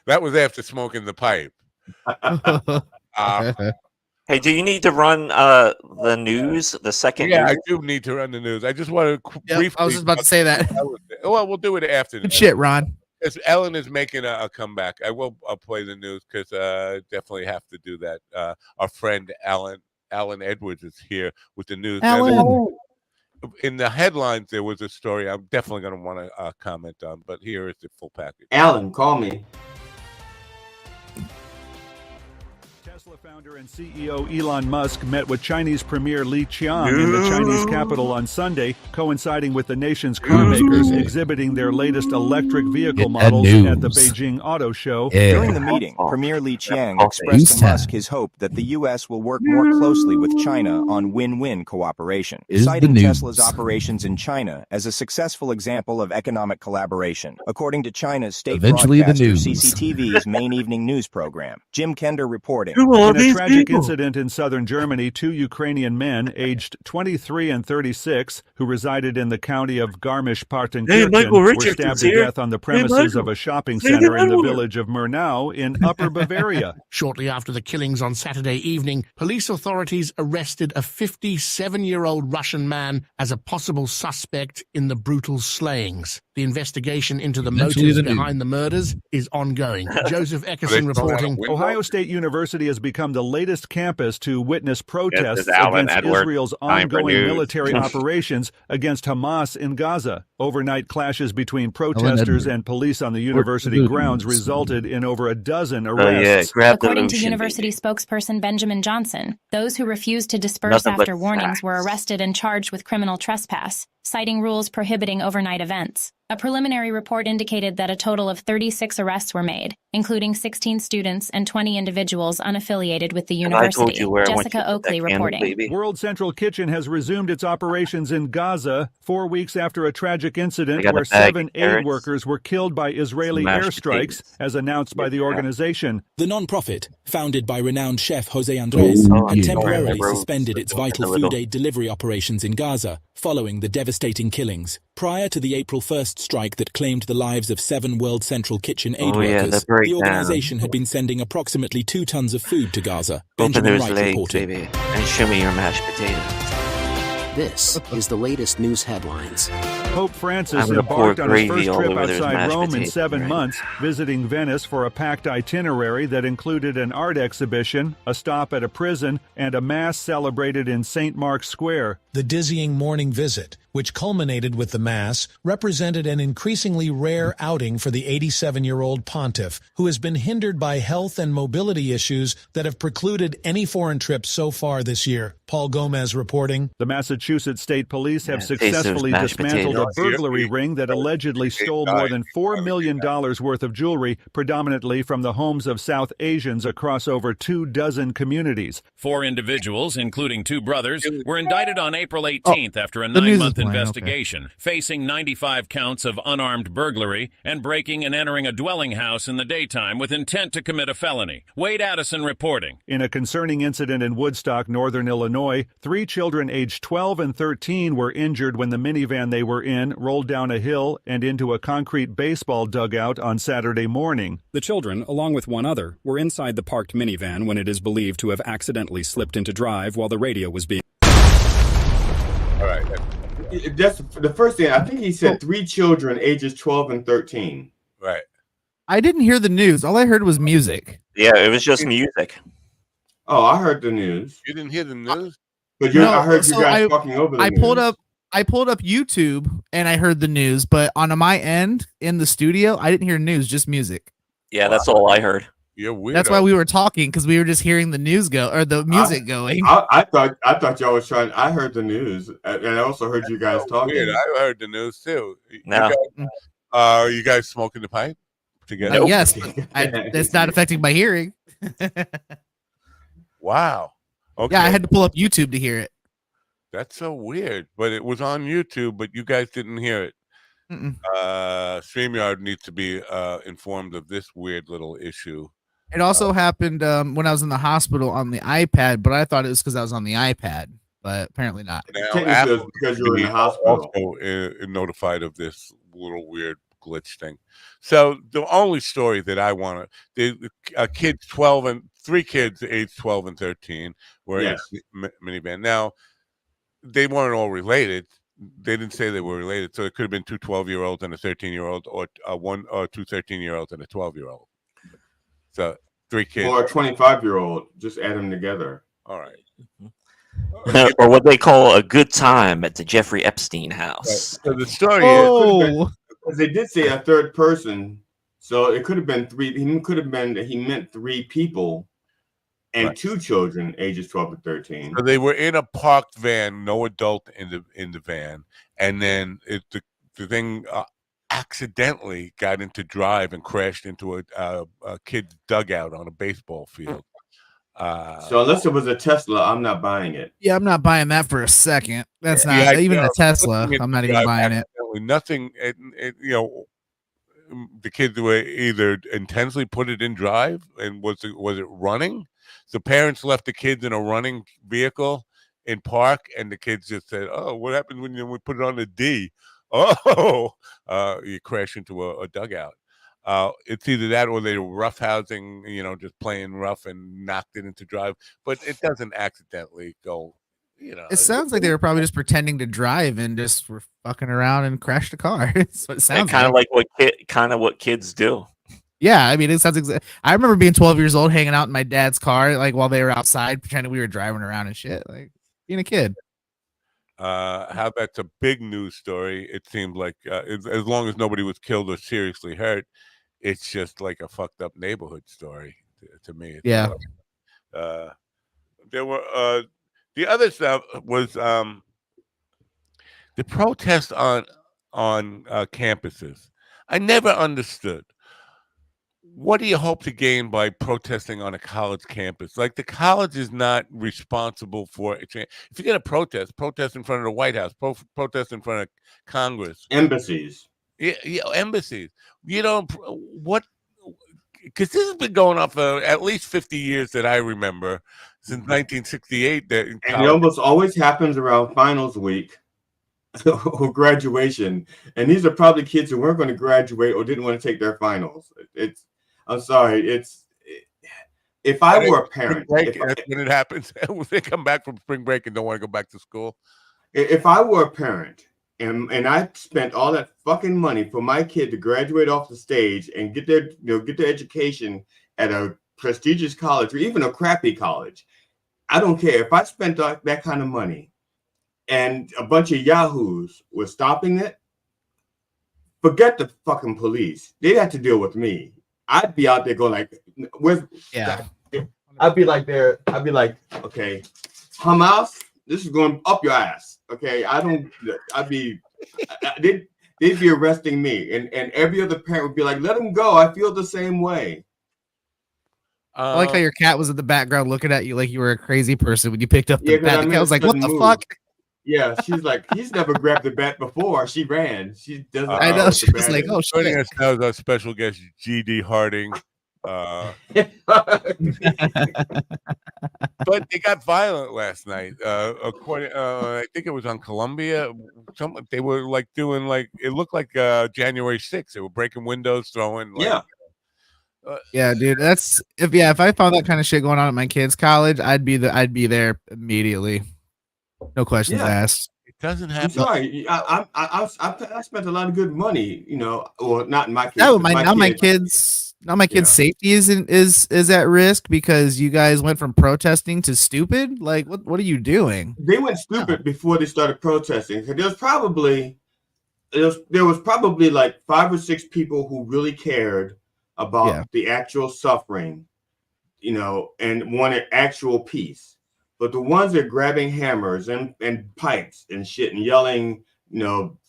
That was after smoking the pipe. Hey, do you need to run the news? The second? Yeah, news? I do need to run the news. I just want to briefly. I was just about to say that. Well, we'll do it after. Good shit, Ron. As Ellen is making a comeback, I'll play the news because definitely have to do that. Our friend Alan Edwards is here with the news. Alan. In the headlines, there was a story I'm definitely going to want to comment on, but here is the full package. Alan, call me. Tesla Founder and CEO Elon Musk met with Chinese Premier Li Qiang in the Chinese capital on Sunday, coinciding with the nation's car makers exhibiting their latest electric vehicle models at the Beijing Auto Show. During the meeting, Premier Li Qiang expressed to Musk his hope that the U.S. will work more closely with China on win-win cooperation, citing Tesla's operations in China as a successful example of economic collaboration, according to China's state broadcaster CCTV's main evening news program. Jim Kender reporting. In a tragic incident in southern Germany, 2 Ukrainian men aged 23 and 36 who resided in the county of Garmisch-Partenkirchen were stabbed to death on the premises of a shopping center in the village of Murnau in Upper Bavaria. Shortly after the killings on Saturday evening, police authorities arrested a 57-year-old Russian man as a possible suspect in the brutal slayings. The investigation into the motives behind the murders is ongoing. Joseph Eckerson reporting. Ohio State University has become the latest campus to witness protests against Israel's ongoing military operations against Hamas in Gaza. Overnight clashes between protesters and police on the university grounds resulted in over a dozen arrests. According to university spokesperson Benjamin Johnson, those who refused to disperse after warnings were arrested and charged with criminal trespass, citing rules prohibiting overnight events. A preliminary report indicated that a total of 36 arrests were made, including 16 students and 20 individuals unaffiliated with the university. Jessica Oakley reporting. World Central Kitchen has resumed its operations in Gaza 4 weeks after a tragic incident where 7 aid workers were killed by Israeli airstrikes, as announced by the organization. The non-profit, founded by renowned chef Jose Andres, had temporarily suspended its vital food aid delivery operations in Gaza following the devastating killings. Prior to the April 1st strike that claimed the lives of 7 World Central Kitchen aid workers, the organization had been sending approximately 2 tons of food to Gaza. Benjamin Wright reported. Baby, and show me your mashed potatoes. This is the latest news headlines. Pope Francis embarked on his first trip outside Rome in 7 months, visiting Venice for a packed itinerary that included an art exhibition, a stop at a prison, and a mass celebrated in St. Mark's Square. The dizzying morning visit, which culminated with the Mass, represented an increasingly rare outing for the 87-year-old pontiff, who has been hindered by health and mobility issues that have precluded any foreign trips so far this year. Paul Gomez reporting. The Massachusetts State Police have successfully dismantled a burglary ring that allegedly stole more than $4 million worth of jewelry, predominantly from the homes of South Asians across over 24 communities. 4 individuals, including 2 brothers, were indicted on April 18th after a 9-month investigation, facing 95 counts of unarmed burglary and breaking and entering a dwelling house in the daytime with intent to commit a felony. Wade Addison reporting. In a concerning incident in Woodstock, northern Illinois, 3 children aged 12 and 13 were injured when the minivan they were in rolled down a hill and into a concrete baseball dugout on Saturday morning. The children, along with one other, were inside the parked minivan when it is believed to have accidentally slipped into drive while the radio was being... All right. That's the first thing. I think he said 3 children ages 12 and 13. Right. I didn't hear the news. All I heard was music. Yeah, it was just music. Oh, I heard the news. You didn't hear the news? But I heard you guys talking over the news. I pulled up YouTube and I heard the news, but on my end in the studio, I didn't hear news, just music. Yeah, that's all I heard. You're weird. That's why we were talking, because we were just hearing the news go or the music going. I thought y'all was trying. I heard the news, and I also heard you guys talking. Weird. I heard the news too. No. Are you guys smoking the pipe together? Yes, that's not affecting my hearing. Wow. Okay. Yeah, I had to pull up YouTube to hear it. That's so weird, but it was on YouTube, but you guys didn't hear it. StreamYard needs to be informed of this weird little issue. It also happened when I was in the hospital on the iPad, but I thought it was because I was on the iPad, but apparently not. Now, Apple, because you're in the hospital, also notified of this little weird glitch thing. So the only story that I want to, kids 12 and 3 kids aged 12 and 13 were in a minivan. Now, they weren't all related. They didn't say they were related, so it could have been 2 12-year-olds and a 13-year-old, or 2 13-year-olds and a 12-year-old. So 3 kids, or a 25-year-old. Just add them together. All right. Or what they call a good time at the Jeffrey Epstein house. So the story is, because they did say a third person, so it could have been 3. He meant 3 people, and 2 children, ages 12 to 13. So they were in a parked van, no adult in the van, and then the thing accidentally got into drive and crashed into a kid's dugout on a baseball field. So unless it was a Tesla, I'm not buying it. Yeah, I'm not buying that for a second. That's not even a Tesla. I'm not even buying it. Nothing. The kids were either intentionally put it in drive, and was it running? So parents left the kids in a running vehicle in park, and the kids just said, "Oh, what happens when we put it on the D? Oh, you crash into a dugout." It's either that or they were roughhousing, just playing rough and knocked it into drive. But it doesn't accidentally go. It sounds like they were probably just pretending to drive and just were fucking around and crashed a car. That's what it sounds kind of like what kids do. Yeah, I mean, it sounds I remember being 12 years old, hanging out in my dad's car, like while they were outside, pretending we were driving around and shit, like being a kid. How that's a big news story. It seemed like as long as nobody was killed or seriously hurt, it's just like a fucked up neighborhood story to me. Yeah. There were the other stuff was the protest on campuses. I never understood. What do you hope to gain by protesting on a college campus? Like, the college is not responsible for it. If you're going to protest in front of the White House, protest in front of Congress, embassies. Yeah, embassies. What? Because this has been going on for at least 50 years that I remember, since 1968. And it almost always happens around finals week or graduation. And these are probably kids who weren't going to graduate or didn't want to take their finals. I'm sorry. If I were a parent, when it happens, they come back from spring break and don't want to go back to school. If I were a parent and I spent all that fucking money for my kid to graduate off the stage and get their education at a prestigious college or even a crappy college, I don't care. If I spent that kind of money and a bunch of yahoos were stopping it, forget the fucking police. They'd have to deal with me. I'd be out there going like, "Where's?" Yeah. I'd be like, okay, Hamas, this is going up your ass. Okay, they'd be arresting me, and every other parent would be like, "Let him go. I feel the same way." I like how your cat was in the background looking at you like you were a crazy person when you picked up the bat. The cat was like, "What the fuck?" Yeah, she's like, he's never grabbed the bat before. She ran. She doesn't. I know. She was like, "Oh shit." Joining us now is our special guest, G.D. Harding. But they got violent last night. According, I think it was on Columbia. They were like doing it looked like January 6th. They were breaking windows, throwing. Yeah, dude. If I found that kind of shit going on at my kid's college, I'd be there immediately. No questions asked. It doesn't happen. I'm sorry. I spent a lot of good money. Well, not in my kids. No, my kids' safety is at risk because you guys went from protesting to stupid. Like, what are you doing? They went stupid before they started protesting. There was probably like 5 or 6 people who really cared about the actual suffering, and wanted actual peace. But the ones that are grabbing hammers and pipes and shit and yelling,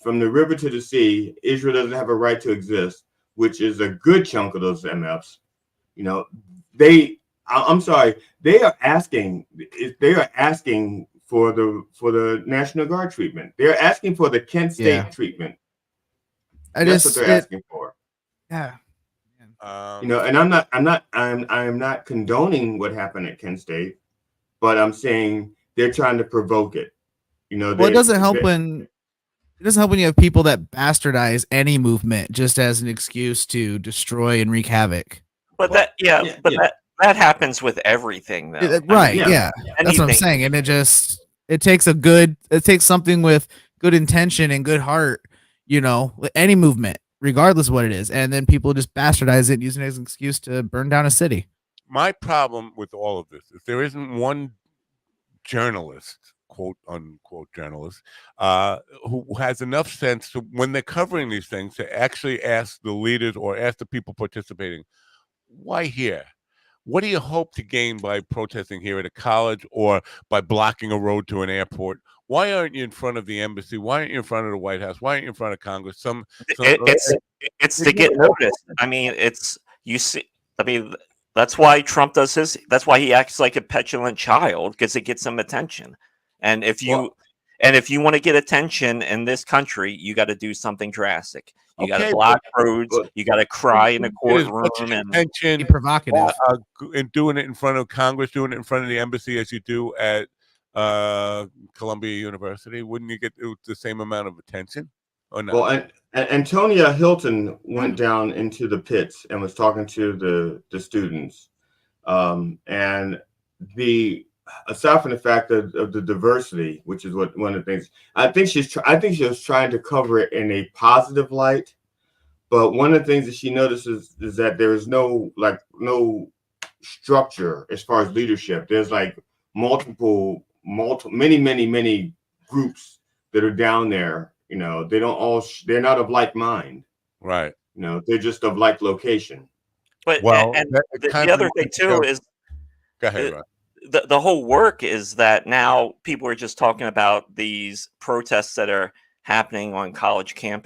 from the river to the sea, Israel doesn't have a right to exist, which is a good chunk of those MFs. I'm sorry, they are asking for the National Guard treatment. They're asking for the Kent State treatment. That's what they're asking for. Yeah. And I'm not condoning what happened at Kent State, but I'm saying they're trying to provoke it. It doesn't help when you have people that bastardize any movement just as an excuse to destroy and wreak havoc. But that happens with everything, though. Right? Yeah. That's what I'm saying. And it takes something with good intention and good heart. Any movement, regardless of what it is, and then people just bastardize it using it as an excuse to burn down a city. My problem with all of this is there isn't one journalist, quote unquote journalist, who has enough sense to, when they're covering these things, to actually ask the leaders or ask the people participating, why here? what do you hope to gain by protesting here at a college or by blocking a road to an airport? Why aren't you in front of the embassy? Why aren't you in front of the White House? Why aren't you in front of Congress? It's to get noticed. I mean, you see. I mean, that's why Trump does his. That's why he acts like a petulant child, because it gets him attention. And if you want to get attention in this country, you got to do something drastic. You got to block roads. You got to cry in a courtroom and be provocative. And doing it in front of Congress, doing it in front of the embassy as you do at Columbia University. Wouldn't you get the same amount of attention? Or not? Well, and Antonia Hilton went down into the pits and was talking to the students, and aside from the fact of the diversity, which is one of the things I think she was trying to cover it in a positive light, but one of the things that she notices is that there is no structure as far as leadership. There's like many groups that are down there. You know, they're not of like mind. Right. You know, they're just of like location. But the other thing too is, go ahead, Ron. The whole work is that now people are just talking about these protests that are happening on college campus.